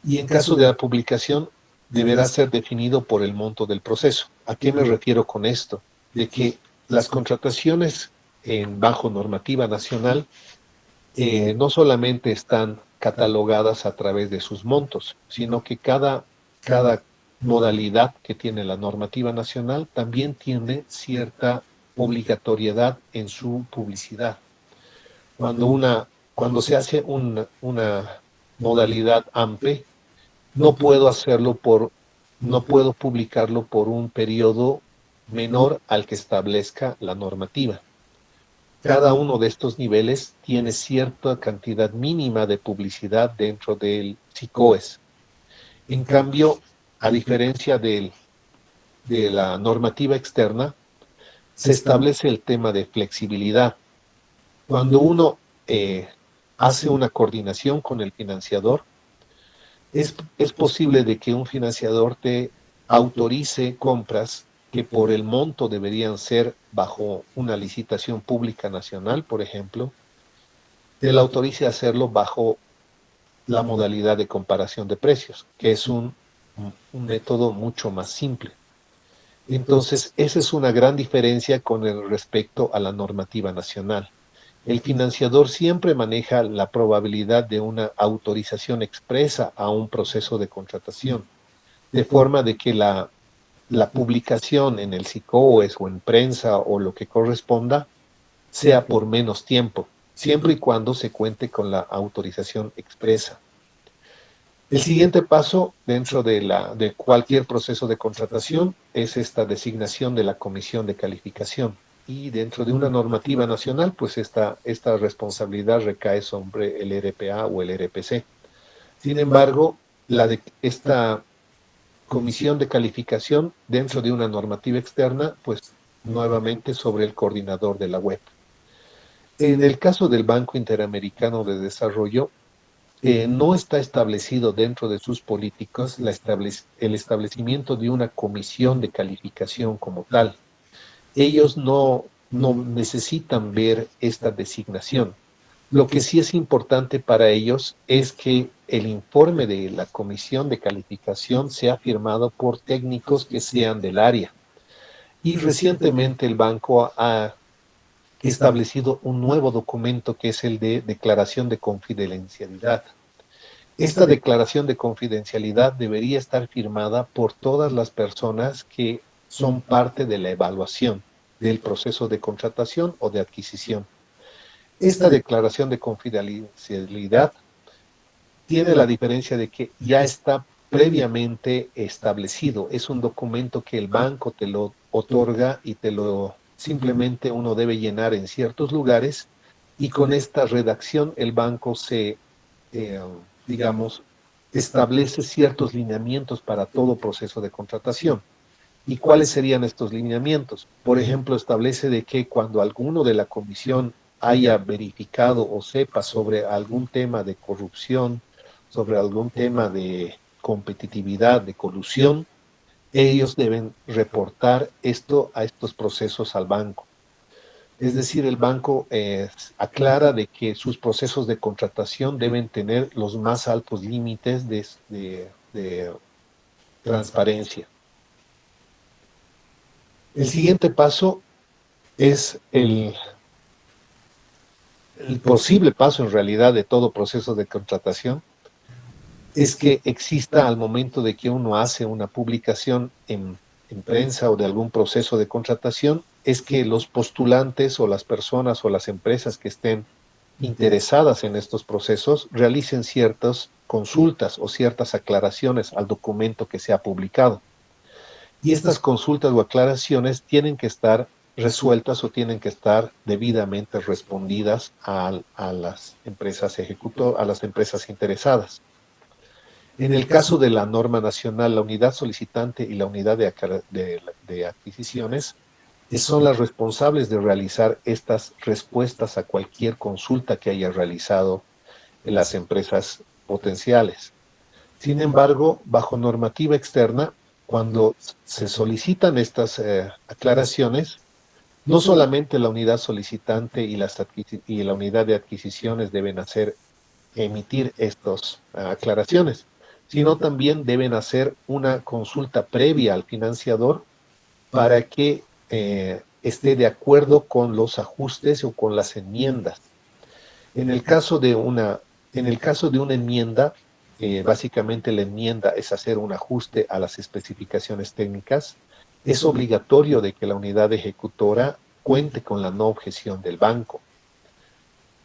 Y en caso de la publicación, deberá ser definido por el monto del proceso. ¿A qué me refiero con esto? De que las contrataciones bajo normativa nacional no solamente están catalogadas a través de sus montos, sino que cada modalidad que tiene la normativa nacional también tiene cierta obligatoriedad en su publicidad. Cuando se hace una modalidad AMPE, no puedo publicarlo por un periodo menor al que establezca la normativa. Cada uno de estos niveles tiene cierta cantidad mínima de publicidad dentro del SICOES. En cambio, a diferencia de la normativa externa, se establece el tema de flexibilidad. Cuando uno hace una coordinación con el financiador, es posible de que un financiador te autorice compras que por el monto deberían ser bajo una licitación pública nacional, por ejemplo, te la autorice a hacerlo bajo la modalidad de comparación de precios, que es un método mucho más simple. Entonces, esa es una gran diferencia con el respecto a la normativa nacional. El financiador siempre maneja la probabilidad de una autorización expresa a un proceso de contratación, de forma de que la publicación en el SICOES o en prensa o lo que corresponda sea por menos tiempo, siempre y cuando se cuente con la autorización expresa. El siguiente paso dentro de cualquier proceso de contratación es esta designación de la comisión de calificación. Y dentro de una normativa nacional, pues esta responsabilidad recae sobre el RPA o el RPC. Sin embargo, esta comisión de calificación dentro de una normativa externa, pues nuevamente sobre el coordinador de la web. En el caso del Banco Interamericano de Desarrollo, no está establecido dentro de sus políticas el establecimiento de una comisión de calificación como tal. Ellos no necesitan ver esta designación. Lo que sí es importante para ellos es que el informe de la comisión de calificación sea firmado por técnicos que sean del área. Y recientemente el banco ha establecido un nuevo documento que es el de declaración de confidencialidad. Esta declaración de confidencialidad debería estar firmada por todas las personas que son parte de la evaluación del proceso de contratación o de adquisición. Esta declaración de confidencialidad tiene la diferencia de que ya está previamente establecido. Es un documento que el banco te lo otorga y simplemente uno debe llenar en ciertos lugares, y con esta redacción el banco establece ciertos lineamientos para todo proceso de contratación. ¿Y cuáles serían estos lineamientos? Por ejemplo, establece de que cuando alguno de la comisión haya verificado o sepa sobre algún tema de corrupción, sobre algún tema de competitividad, de colusión, ellos deben reportar esto a estos procesos al banco. Es decir, el banco aclara de que sus procesos de contratación deben tener los más altos límites de transparencia. El siguiente paso es el posible paso en realidad de todo proceso de contratación, es que exista al momento de que uno hace una publicación en prensa o de algún proceso de contratación, es que los postulantes o las personas o las empresas que estén interesadas en estos procesos realicen ciertas consultas o ciertas aclaraciones al documento que se ha publicado. Y estas consultas o aclaraciones tienen que estar resueltas o tienen que estar debidamente respondidas a las empresas a las empresas interesadas. En el caso de la norma nacional, la unidad solicitante y la unidad de adquisiciones son las responsables de realizar estas respuestas a cualquier consulta que haya realizado en las empresas potenciales. Sin embargo, bajo normativa externa, cuando se solicitan estas aclaraciones, no solamente la unidad solicitante y la unidad de adquisiciones deben emitir estas aclaraciones, sino también deben hacer una consulta previa al financiador para que esté de acuerdo con los ajustes o con las enmiendas. En el caso de una enmienda, básicamente la enmienda es hacer un ajuste a las especificaciones técnicas. Es obligatorio de que la unidad ejecutora cuente con la no objeción del banco.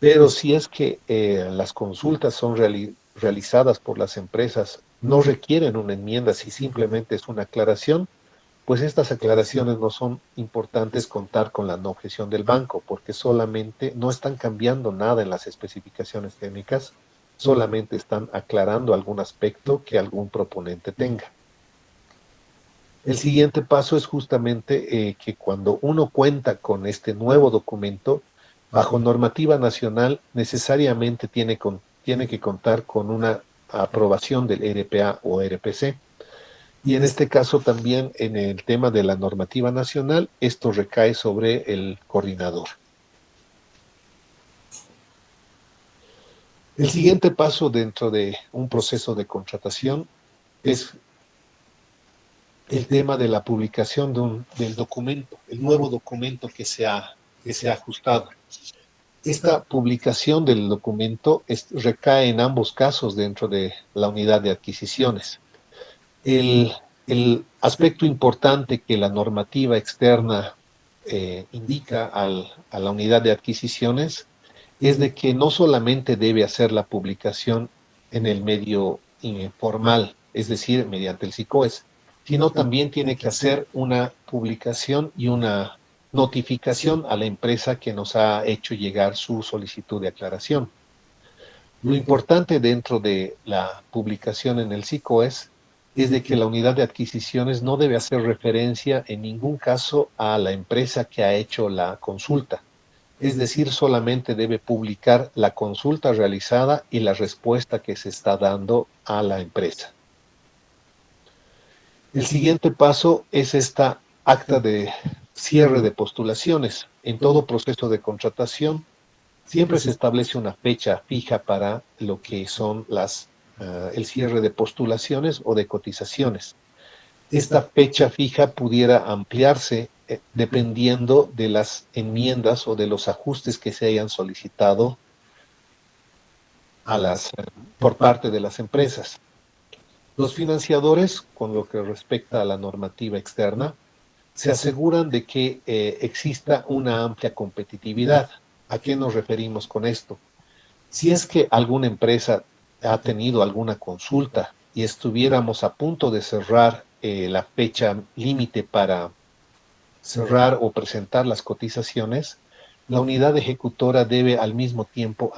Pero si es que las consultas son realizadas por las empresas, no requieren una enmienda, si simplemente es una aclaración, pues estas aclaraciones no son importantes contar con la no objeción del banco, porque solamente no están cambiando nada en las especificaciones técnicas, solamente están aclarando algún aspecto que algún proponente tenga. El siguiente paso es justamente que cuando uno cuenta con este nuevo documento, bajo normativa nacional necesariamente tiene que contar con una aprobación del RPA o RPC. Y en este caso también en el tema de la normativa nacional, esto recae sobre el coordinador. El siguiente paso dentro de un proceso de contratación es el tema de la publicación del documento, el nuevo documento que se ha ajustado. Esta publicación del documento recae en ambos casos dentro de la unidad de adquisiciones. El aspecto importante que la normativa externa indica a la unidad de adquisiciones es de que no solamente debe hacer la publicación en el medio informal, es decir, mediante el SICOES, sino también tiene que hacer una publicación y una notificación a la empresa que nos ha hecho llegar su solicitud de aclaración. Lo importante dentro de la publicación en el SICOES es de que la unidad de adquisiciones no debe hacer referencia en ningún caso a la empresa que ha hecho la consulta. Es decir, solamente debe publicar la consulta realizada y la respuesta que se está dando a la empresa. El siguiente paso es esta acta de cierre de postulaciones. En todo proceso de contratación siempre se establece una fecha fija para lo que son el cierre de postulaciones o de cotizaciones. Esta fecha fija pudiera ampliarse dependiendo de las enmiendas o de los ajustes que se hayan solicitado por parte de las empresas. Los financiadores, con lo que respecta a la normativa externa, se aseguran de que exista una amplia competitividad. ¿A qué nos referimos con esto? Si es que alguna empresa ha tenido alguna consulta y estuviéramos a punto de cerrar la fecha límite para cerrar o presentar las cotizaciones, la unidad ejecutora debe al mismo tiempo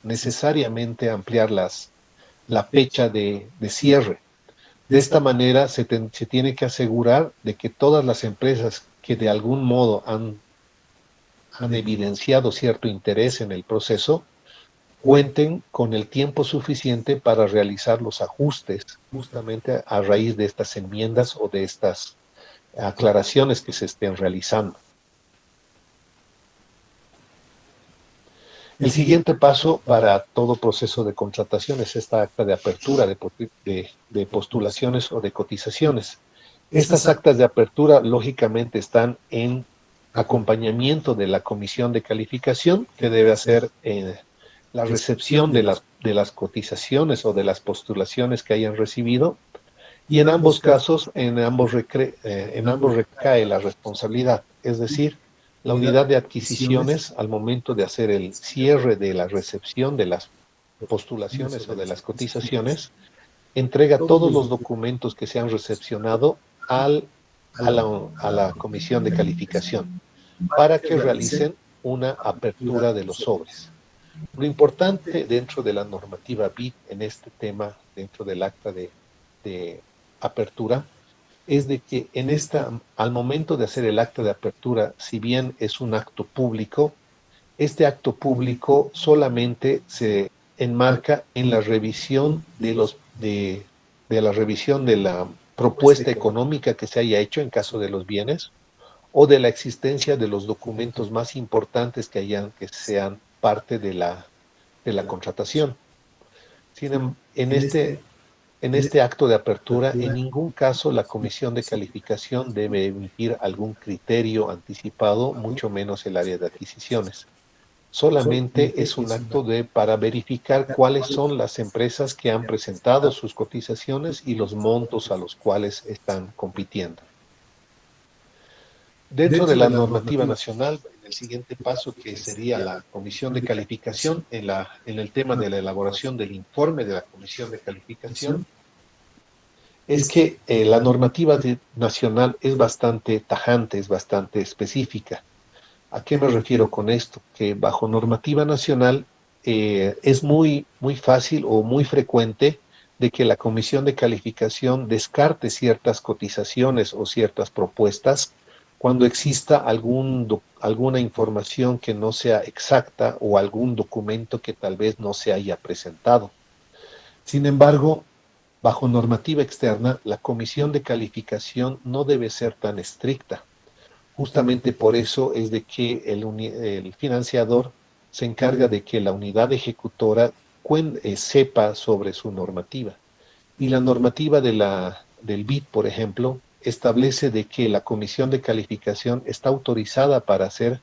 necesariamente ampliar la fecha de cierre. De esta manera se tiene que asegurar de que todas las empresas que de algún modo han evidenciado cierto interés en el proceso cuenten con el tiempo suficiente para realizar los ajustes justamente a raíz de estas enmiendas o de estas aclaraciones que se estén realizando. El siguiente paso para todo proceso de contratación es esta acta de apertura de postulaciones o de cotizaciones. Estas actas de apertura lógicamente están en acompañamiento de la comisión de calificación que debe hacer la recepción de las cotizaciones o de las postulaciones que hayan recibido, y en ambos casos, en ambos recae la responsabilidad, es decir, la unidad de adquisiciones al momento de hacer el cierre de la recepción de las postulaciones o de las cotizaciones, entrega todos los documentos que se han recepcionado a la comisión de calificación para que realicen una apertura de los sobres. Lo importante dentro de la normativa BID en este tema, dentro del acta de apertura, es de que al momento de hacer el acta de apertura, si bien es un acto público, este acto público solamente se enmarca en la revisión de la revisión de la propuesta económica que se haya hecho en caso de los bienes, o de la existencia de los documentos más importantes que sean parte de la contratación. En este acto de apertura, en ningún caso la comisión de calificación debe emitir algún criterio anticipado, mucho menos el área de adquisiciones. Solamente es un acto para verificar cuáles son las empresas que han presentado sus cotizaciones y los montos a los cuales están compitiendo. Dentro de la normativa nacional, en el siguiente paso, que sería la comisión de calificación, en el tema de la elaboración del informe de la comisión de calificación, es que la normativa nacional es bastante tajante, es bastante específica. ¿A qué me refiero con esto? Que bajo normativa nacional es muy fácil o muy frecuente de que la comisión de calificación descarte ciertas cotizaciones o ciertas propuestas cuando exista alguna información que no sea exacta o algún documento que tal vez no se haya presentado. Sin embargo, bajo normativa externa, la comisión de calificación no debe ser tan estricta. Justamente por eso es de que el financiador se encarga de que la unidad ejecutora sepa sobre su normativa. Y la normativa del BID, por ejemplo, establece de que la comisión de calificación está autorizada para hacer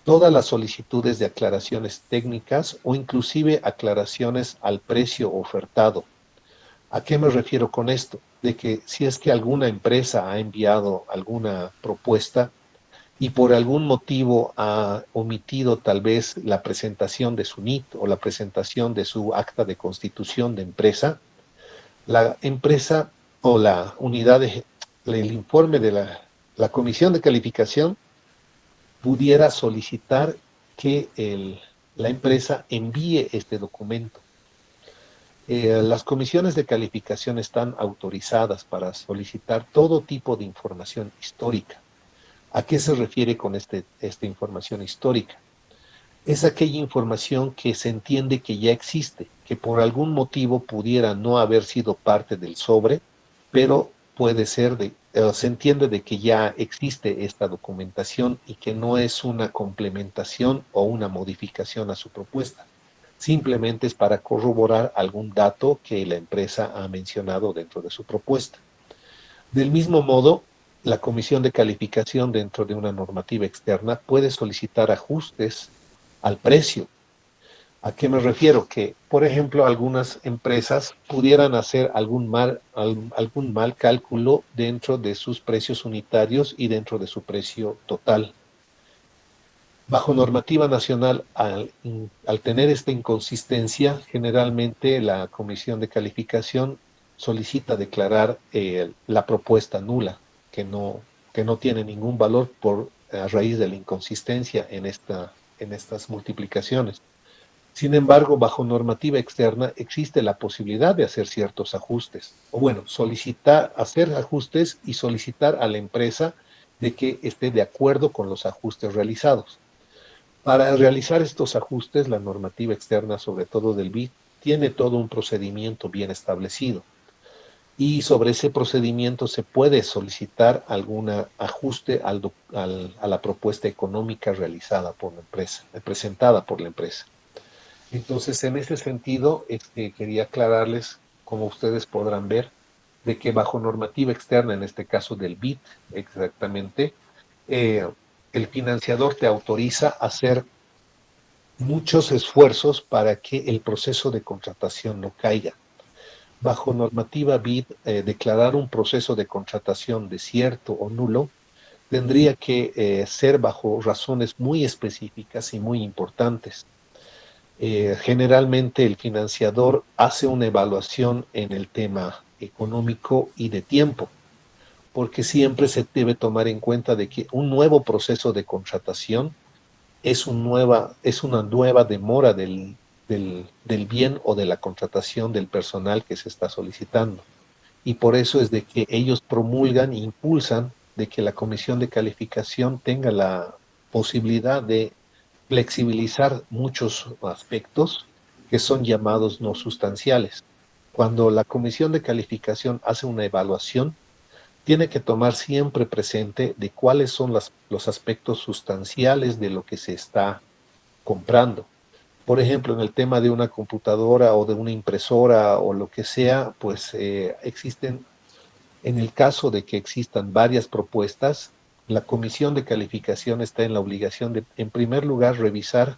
todas las solicitudes de aclaraciones técnicas o inclusive aclaraciones al precio ofertado. ¿A qué me refiero con esto? De que si es que alguna empresa ha enviado alguna propuesta y por algún motivo ha omitido tal vez la presentación de su NIT o la presentación de su acta de constitución de empresa, la empresa o la unidad, el informe de la comisión de calificación pudiera solicitar que la empresa envíe este documento. Las comisiones de calificación están autorizadas para solicitar todo tipo de información histórica. ¿A qué se refiere con esta información histórica? Es aquella información que se entiende que ya existe, que por algún motivo pudiera no haber sido parte del sobre, pero se entiende de que ya existe esta documentación y que no es una complementación o una modificación a su propuesta. Simplemente es para corroborar algún dato que la empresa ha mencionado dentro de su propuesta. Del mismo modo, la comisión de calificación dentro de una normativa externa puede solicitar ajustes al precio. ¿A qué me refiero? Que, por ejemplo, algunas empresas pudieran hacer algún mal cálculo dentro de sus precios unitarios y dentro de su precio total. Bajo normativa nacional, al tener esta inconsistencia, generalmente la comisión de calificación solicita declarar la propuesta nula, que no tiene ningún valor a raíz de la inconsistencia en estas multiplicaciones. Sin embargo, bajo normativa externa existe la posibilidad de hacer ciertos ajustes, o bueno, hacer ajustes y solicitar a la empresa de que esté de acuerdo con los ajustes realizados. Para realizar estos ajustes, la normativa externa, sobre todo del BID, tiene todo un procedimiento bien establecido. Y sobre ese procedimiento se puede solicitar algún ajuste a la propuesta económica realizada por la empresa, presentada por la empresa. Entonces, en ese sentido, quería aclararles, como ustedes podrán ver, de que bajo normativa externa, en este caso del BID exactamente, el financiador te autoriza a hacer muchos esfuerzos para que el proceso de contratación no caiga. Bajo normativa BID, declarar un proceso de contratación desierto o nulo tendría que ser bajo razones muy específicas y muy importantes. Generalmente el financiador hace una evaluación en el tema económico y de tiempo, porque siempre se debe tomar en cuenta de que un nuevo proceso de contratación es una nueva demora del bien o de la contratación del personal que se está solicitando. Y por eso es de que ellos promulgan e impulsan de que la comisión de calificación tenga la posibilidad de flexibilizar muchos aspectos que son llamados no sustanciales. Cuando la comisión de calificación hace una evaluación, tiene que tomar siempre presente de cuáles son los aspectos sustanciales de lo que se está comprando. Por ejemplo, en el tema de una computadora o de una impresora o lo que sea, pues existen, en el caso de que existan varias propuestas, la comisión de calificación está en la obligación de, en primer lugar, revisar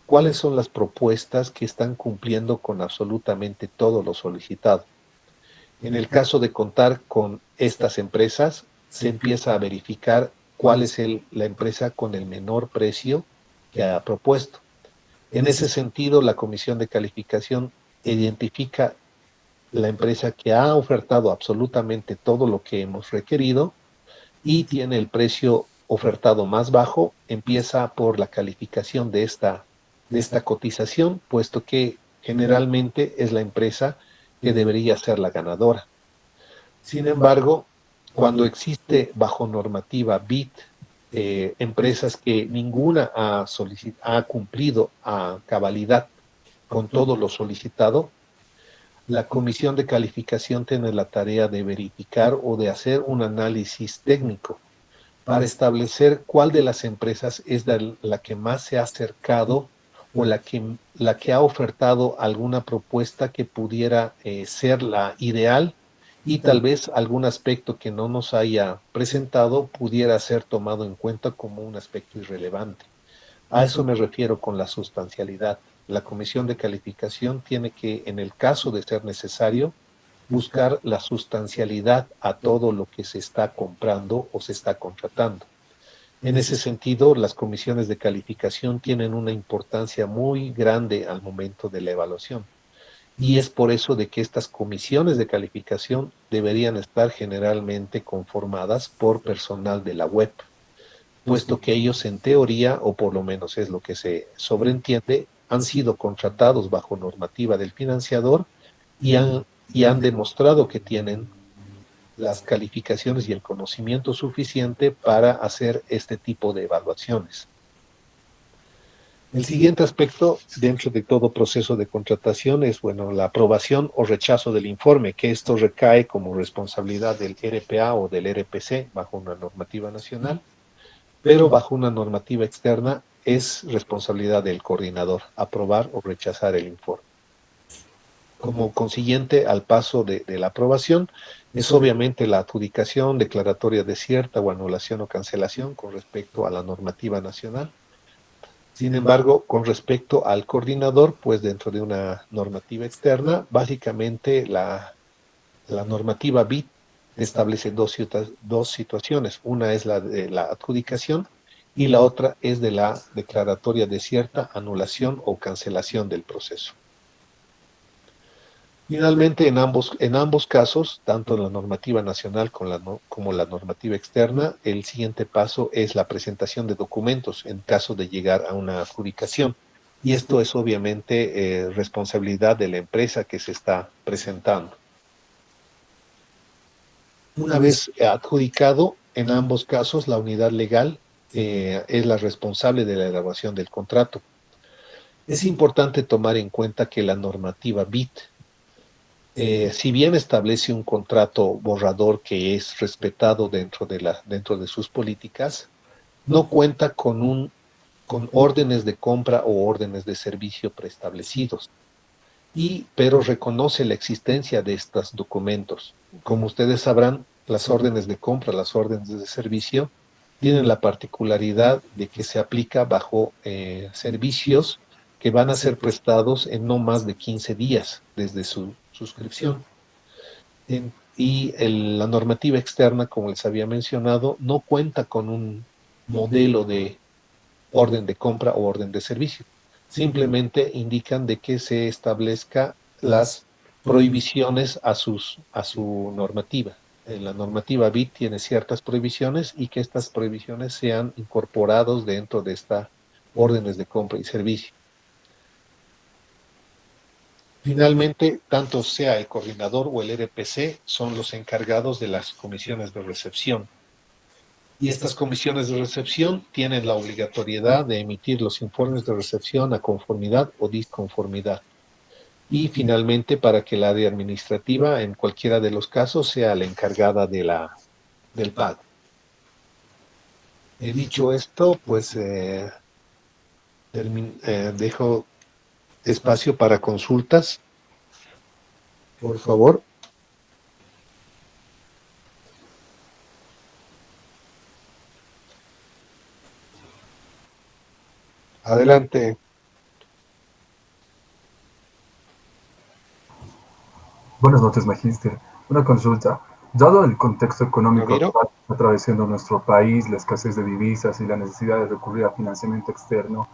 cuáles son las propuestas que están cumpliendo con absolutamente todo lo solicitado. En el caso de contar con estas empresas, se empieza a verificar cuál es la empresa con el menor precio que ha propuesto. En ese sentido, la comisión de calificación identifica la empresa que ha ofertado absolutamente todo lo que hemos requerido y tiene el precio ofertado más bajo, empieza por la calificación de esta cotización, puesto que generalmente es la empresa que debería ser la ganadora. Sin embargo, cuando existe bajo normativa BID empresas que ninguna ha cumplido a cabalidad con todo lo solicitado, la comisión de calificación tiene la tarea de verificar o de hacer un análisis técnico para establecer cuál de las empresas es la que más se ha acercado o la que ha ofertado alguna propuesta que pudiera ser la ideal y tal vez algún aspecto que no nos haya presentado pudiera ser tomado en cuenta como un aspecto irrelevante. A eso me refiero con la sustancialidad. La comisión de calificación tiene que, en el caso de ser necesario, buscar la sustancialidad a todo lo que se está comprando o se está contratando. En ese sentido, las comisiones de calificación tienen una importancia muy grande al momento de la evaluación. Y es por eso de que estas comisiones de calificación deberían estar generalmente conformadas por personal de la web, puesto que ellos en teoría, o por lo menos es lo que se sobreentiende, han sido contratados bajo normativa del financiador y han demostrado que tienen las calificaciones y el conocimiento suficiente para hacer este tipo de evaluaciones. El siguiente aspecto dentro de todo proceso de contratación es, bueno, la aprobación o rechazo del informe, que esto recae como responsabilidad del RPA o del RPC bajo una normativa nacional, pero bajo una normativa externa es responsabilidad del coordinador aprobar o rechazar el informe. Como consiguiente al paso de la aprobación es obviamente la adjudicación, declaratoria desierta o anulación o cancelación con respecto a la normativa nacional. Sin embargo, con respecto al coordinador, pues dentro de una normativa externa, básicamente la normativa BID establece dos situaciones. Una es la de la adjudicación y la otra es de la declaratoria desierta, anulación o cancelación del proceso. Finalmente, en ambos casos, tanto la normativa nacional como la normativa externa, el siguiente paso es la presentación de documentos en caso de llegar a una adjudicación. Y esto es obviamente responsabilidad de la empresa que se está presentando. Una vez adjudicado, en ambos casos, la unidad legal es la responsable de la elaboración del contrato. Es importante tomar en cuenta que la normativa BID, si bien establece un contrato borrador que es respetado dentro de sus políticas, no cuenta con órdenes de compra o órdenes de servicio preestablecidos, pero reconoce la existencia de estos documentos. Como ustedes sabrán, las órdenes de compra, las órdenes de servicio, tienen la particularidad de que se aplica bajo servicios que van a ser prestados en no más de 15 días desde su suscripción. La normativa externa, como les había mencionado, no cuenta con un modelo de orden de compra o orden de servicio. Simplemente indican de que se establezca las prohibiciones a su normativa. La normativa BIT tiene ciertas prohibiciones y que estas prohibiciones sean incorporadas dentro de estas órdenes de compra y servicio. Finalmente, tanto sea el coordinador o el RPC son los encargados de las comisiones de recepción. Y estas comisiones de recepción tienen la obligatoriedad de emitir los informes de recepción a conformidad o disconformidad. Y finalmente, para que la área administrativa, en cualquiera de los casos, sea la encargada del pago. Dicho esto, pues dejo espacio para consultas. Por favor. Adelante. Buenas noches, Magíster. Una consulta. Dado el contexto económico Ramiro. actual atravesando nuestro país, la escasez de divisas y la necesidad de recurrir a financiamiento externo,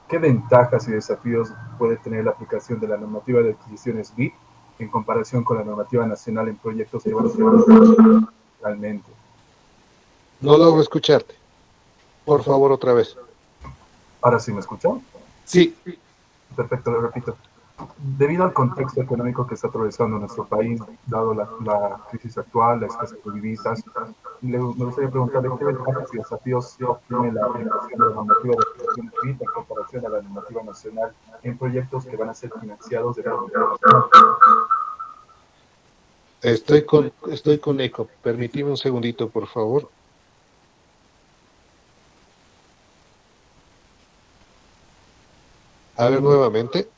¿qué ventajas y desafíos puede tener la aplicación de la normativa de adquisiciones BID en comparación con la normativa nacional en proyectos que van a ser realmente? No logro escucharte. Por favor, otra vez. ¿Ahora sí me escuchan? Sí. Perfecto, lo repito. Debido al contexto económico que está atravesando nuestro país, dado la crisis actual, la escasez de divisas, me gustaría preguntarle qué ventajas y desafíos tiene la aplicación de la normativa de adquisición BID en comparación a la normativa nacional en proyectos que van a ser financiados de forma internacional. Estoy con eco. Permíteme un segundito, por favor. A ver, nuevamente.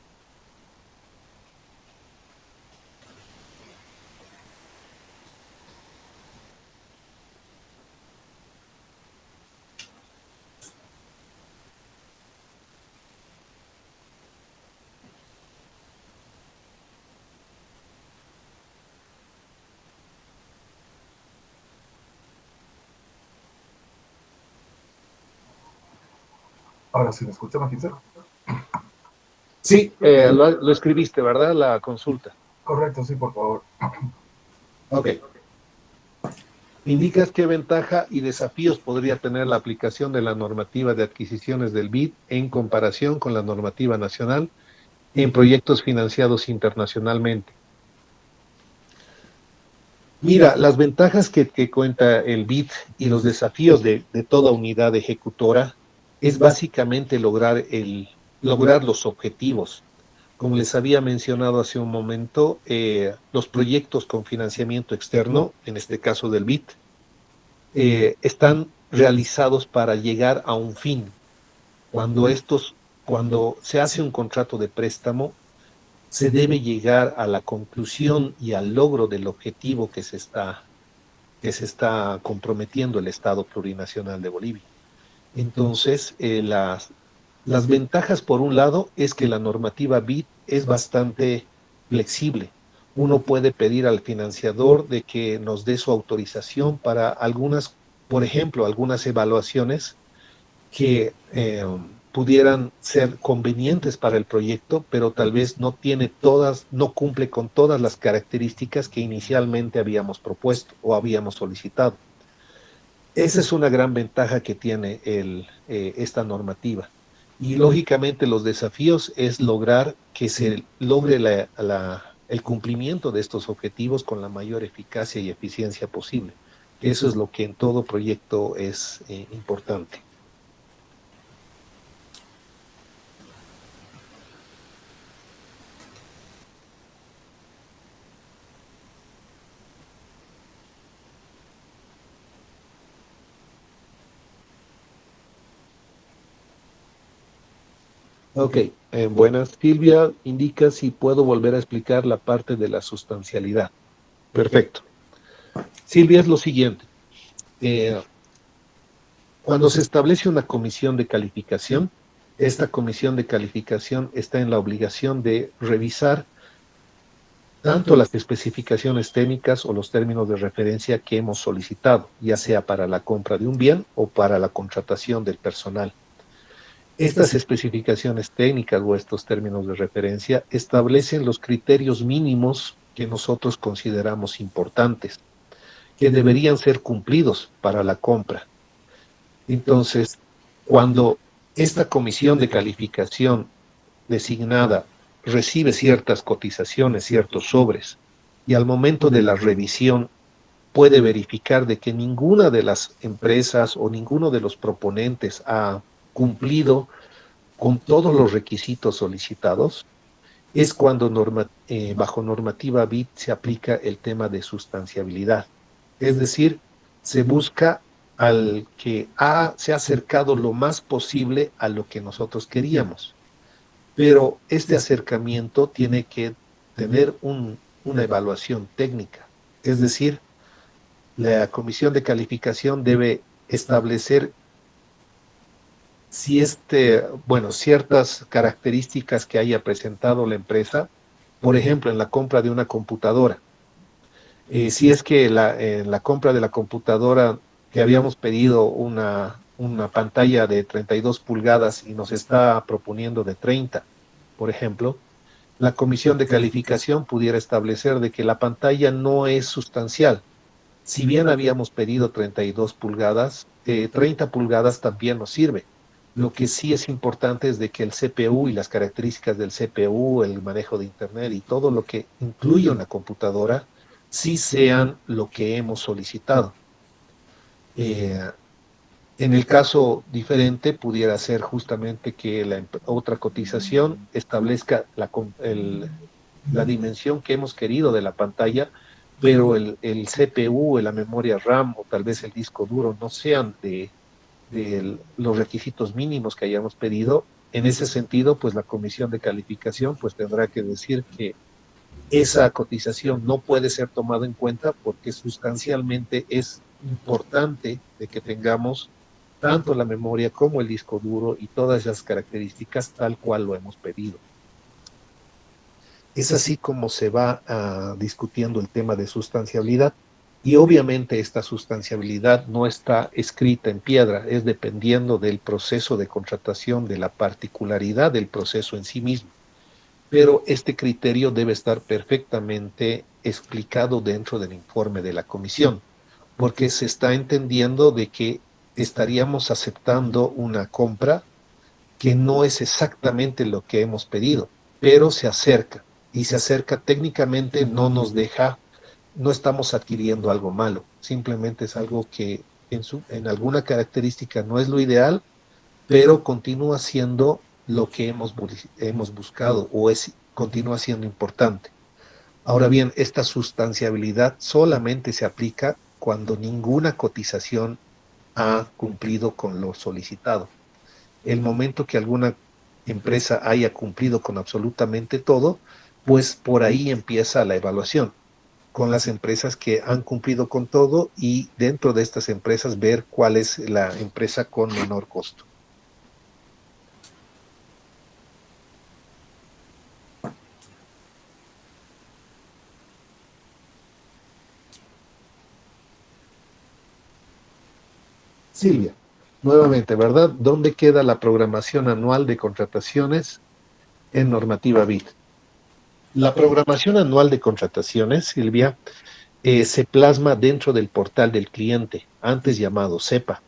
Ahora sí me escucha, Magister. Sí, lo escribiste, ¿verdad? La consulta. Correcto, sí, por favor. Ok. ¿Indicas qué ventaja y desafíos podría tener la aplicación de la normativa de adquisiciones del BID en comparación con la normativa nacional en proyectos financiados internacionalmente? Mira, las ventajas que cuenta el BID y los desafíos de toda unidad ejecutora es básicamente lograr los objetivos. Como les había mencionado hace un momento, los proyectos con financiamiento externo, en este caso del BID, están realizados para llegar a un fin. Cuando se hace un contrato de préstamo, se debe llegar a la conclusión y al logro del objetivo que se está comprometiendo el Estado Plurinacional de Bolivia. Entonces, las ventajas, por un lado, es que la normativa BID es bastante flexible. Uno puede pedir al financiador de que nos dé su autorización para algunas, por ejemplo, algunas evaluaciones que pudieran ser convenientes para el proyecto, pero tal vez no cumple con todas las características que inicialmente habíamos propuesto o habíamos solicitado. Esa es una gran ventaja que tiene esta normativa. Y lógicamente los desafíos es lograr que se logre el cumplimiento de estos objetivos con la mayor eficacia y eficiencia posible. Eso es lo que en todo proyecto es importante. Ok, buenas. Silvia indica si puedo volver a explicar la parte de la sustancialidad. Perfecto. Silvia, es lo siguiente. Cuando se establece una comisión de calificación, esta comisión de calificación está en la obligación de revisar tanto las especificaciones técnicas o los términos de referencia que hemos solicitado, ya sea para la compra de un bien o para la contratación del personal. Estas especificaciones técnicas o estos términos de referencia establecen los criterios mínimos que nosotros consideramos importantes, que deberían ser cumplidos para la compra. Entonces, cuando esta comisión de calificación designada recibe ciertas cotizaciones, ciertos sobres, y al momento de la revisión puede verificar de que ninguna de las empresas o ninguno de los proponentes ha cumplido con todos los requisitos solicitados, es cuando bajo normativa BIT se aplica el tema de sustanciabilidad. Es decir, se busca al que se ha acercado lo más posible a lo que nosotros queríamos. Pero este acercamiento tiene que tener una evaluación técnica. Es decir, la comisión de calificación debe establecer si ciertas características que haya presentado la empresa, por ejemplo, en la compra de una computadora. Si es que en la compra de la computadora que habíamos pedido una pantalla de 32 pulgadas y nos está proponiendo de 30, por ejemplo, la comisión de calificación pudiera establecer de que la pantalla no es sustancial. Si bien habíamos pedido 32 pulgadas, 30 pulgadas también nos sirve. Lo que sí es importante es de que el CPU y las características del CPU, el manejo de Internet y todo lo que incluye una computadora, sí sean lo que hemos solicitado. En el caso diferente, pudiera ser justamente que la otra cotización establezca la dimensión que hemos querido de la pantalla, pero el CPU, la memoria RAM o tal vez el disco duro no sean de los requisitos mínimos que hayamos pedido. En ese sentido, pues la comisión de calificación pues tendrá que decir que esa cotización no puede ser tomada en cuenta porque sustancialmente es importante de que tengamos tanto la memoria como el disco duro y todas esas características tal cual lo hemos pedido. Es así como se va discutiendo el tema de sustanciabilidad. Y obviamente esta sustanciabilidad no está escrita en piedra, es dependiendo del proceso de contratación, de la particularidad del proceso en sí mismo. Pero este criterio debe estar perfectamente explicado dentro del informe de la comisión, porque se está entendiendo de que estaríamos aceptando una compra que no es exactamente lo que hemos pedido, pero se acerca, y se acerca técnicamente, no estamos adquiriendo algo malo, simplemente es algo que en alguna característica no es lo ideal, pero continúa siendo lo que hemos buscado o continúa siendo importante. Ahora bien, esta sustanciabilidad solamente se aplica cuando ninguna cotización ha cumplido con lo solicitado. El momento que alguna empresa haya cumplido con absolutamente todo, pues por ahí empieza la evaluación con las empresas que han cumplido con todo y dentro de estas empresas ver cuál es la empresa con menor costo. Silvia, nuevamente, ¿verdad? ¿Dónde queda la programación anual de contrataciones en normativa BIT? La programación anual de contrataciones, Silvia, se plasma dentro del portal del cliente, antes llamado SEPA.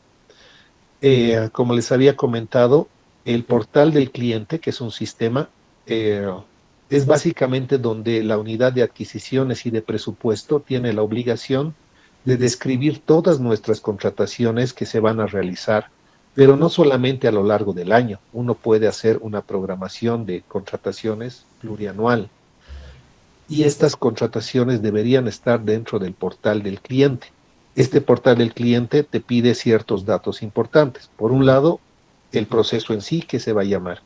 Como les había comentado, el portal del cliente, que es un sistema, es básicamente donde la unidad de adquisiciones y de presupuesto tiene la obligación de describir todas nuestras contrataciones que se van a realizar, pero no solamente a lo largo del año. Uno puede hacer una programación de contrataciones plurianual. Y estas contrataciones deberían estar dentro del portal del cliente. Este portal del cliente te pide ciertos datos importantes. Por un lado, el proceso en sí que se va a llamar.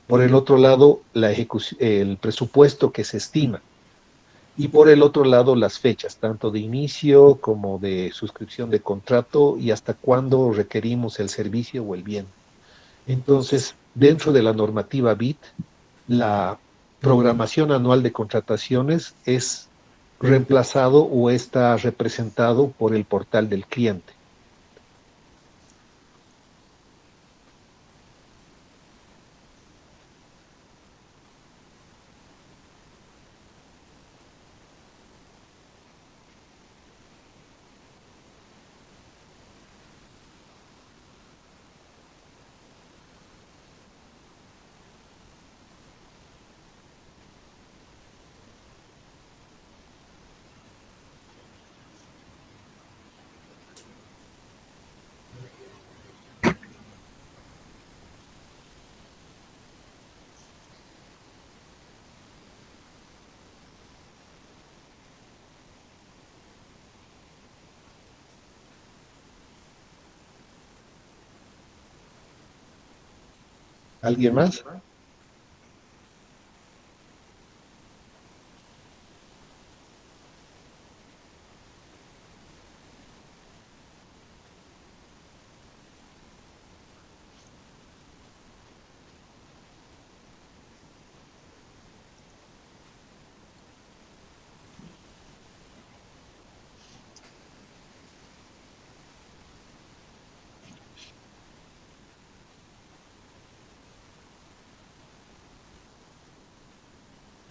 Por el otro lado, el presupuesto que se estima. Y por el otro lado, las fechas, tanto de inicio como de suscripción de contrato y hasta cuándo requerimos el servicio o el bien. Entonces, dentro de la normativa BIT, la programación anual de contrataciones es reemplazado o está representado por el portal del cliente. ¿Alguien más?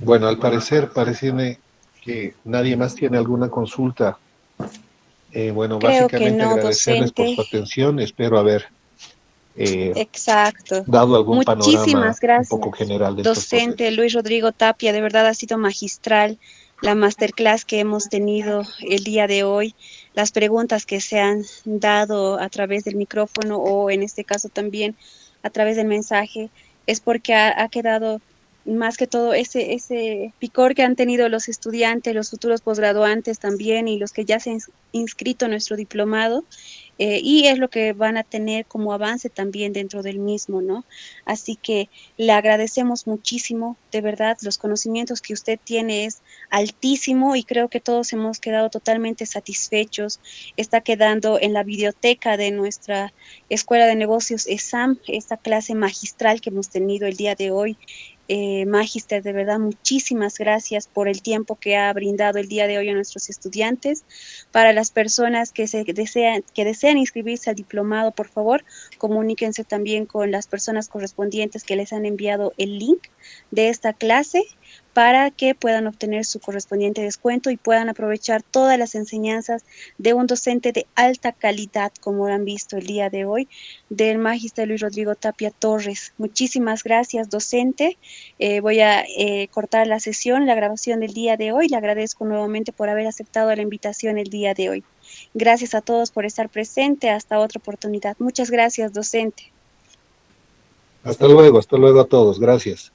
Bueno, al parecer, parece que nadie más tiene alguna consulta. Bueno, Creo que básicamente no, agradecerles por docente. su atención. Espero haber Exacto. dado algún panorama Muchísimas un poco gracias, general de estos docente procesos. Luis Rodrigo Tapia. De verdad ha sido magistral la masterclass que hemos tenido el día de hoy, las preguntas que se han dado a través del micrófono o en este caso también a través del mensaje, es porque ha quedado más que todo ese picor que han tenido los estudiantes, los futuros posgraduantes también y los que ya se han inscrito en nuestro diplomado. Y es lo que van a tener como avance también dentro del mismo, ¿no? Así que le agradecemos muchísimo, de verdad, los conocimientos que usted tiene es altísimo y creo que todos hemos quedado totalmente satisfechos. Está quedando en la biblioteca de nuestra Escuela de Negocios ESAM, esta clase magistral que hemos tenido el día de hoy. Magister, de verdad, muchísimas gracias por el tiempo que ha brindado el día de hoy a nuestros estudiantes. Para las personas que desean inscribirse al diplomado, por favor, comuníquense también con las personas correspondientes que les han enviado el link de esta clase para que puedan obtener su correspondiente descuento y puedan aprovechar todas las enseñanzas de un docente de alta calidad, como han visto el día de hoy, del Magister Luis Rodrigo Tapia Torres. Muchísimas gracias, docente. Voy a cortar la sesión, la grabación del día de hoy. Le agradezco nuevamente por haber aceptado la invitación el día de hoy. Gracias a todos por estar presente. Hasta otra oportunidad. Muchas gracias, docente. Hasta luego a todos. Gracias.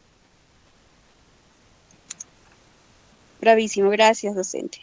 Bravísimo. Gracias, docente.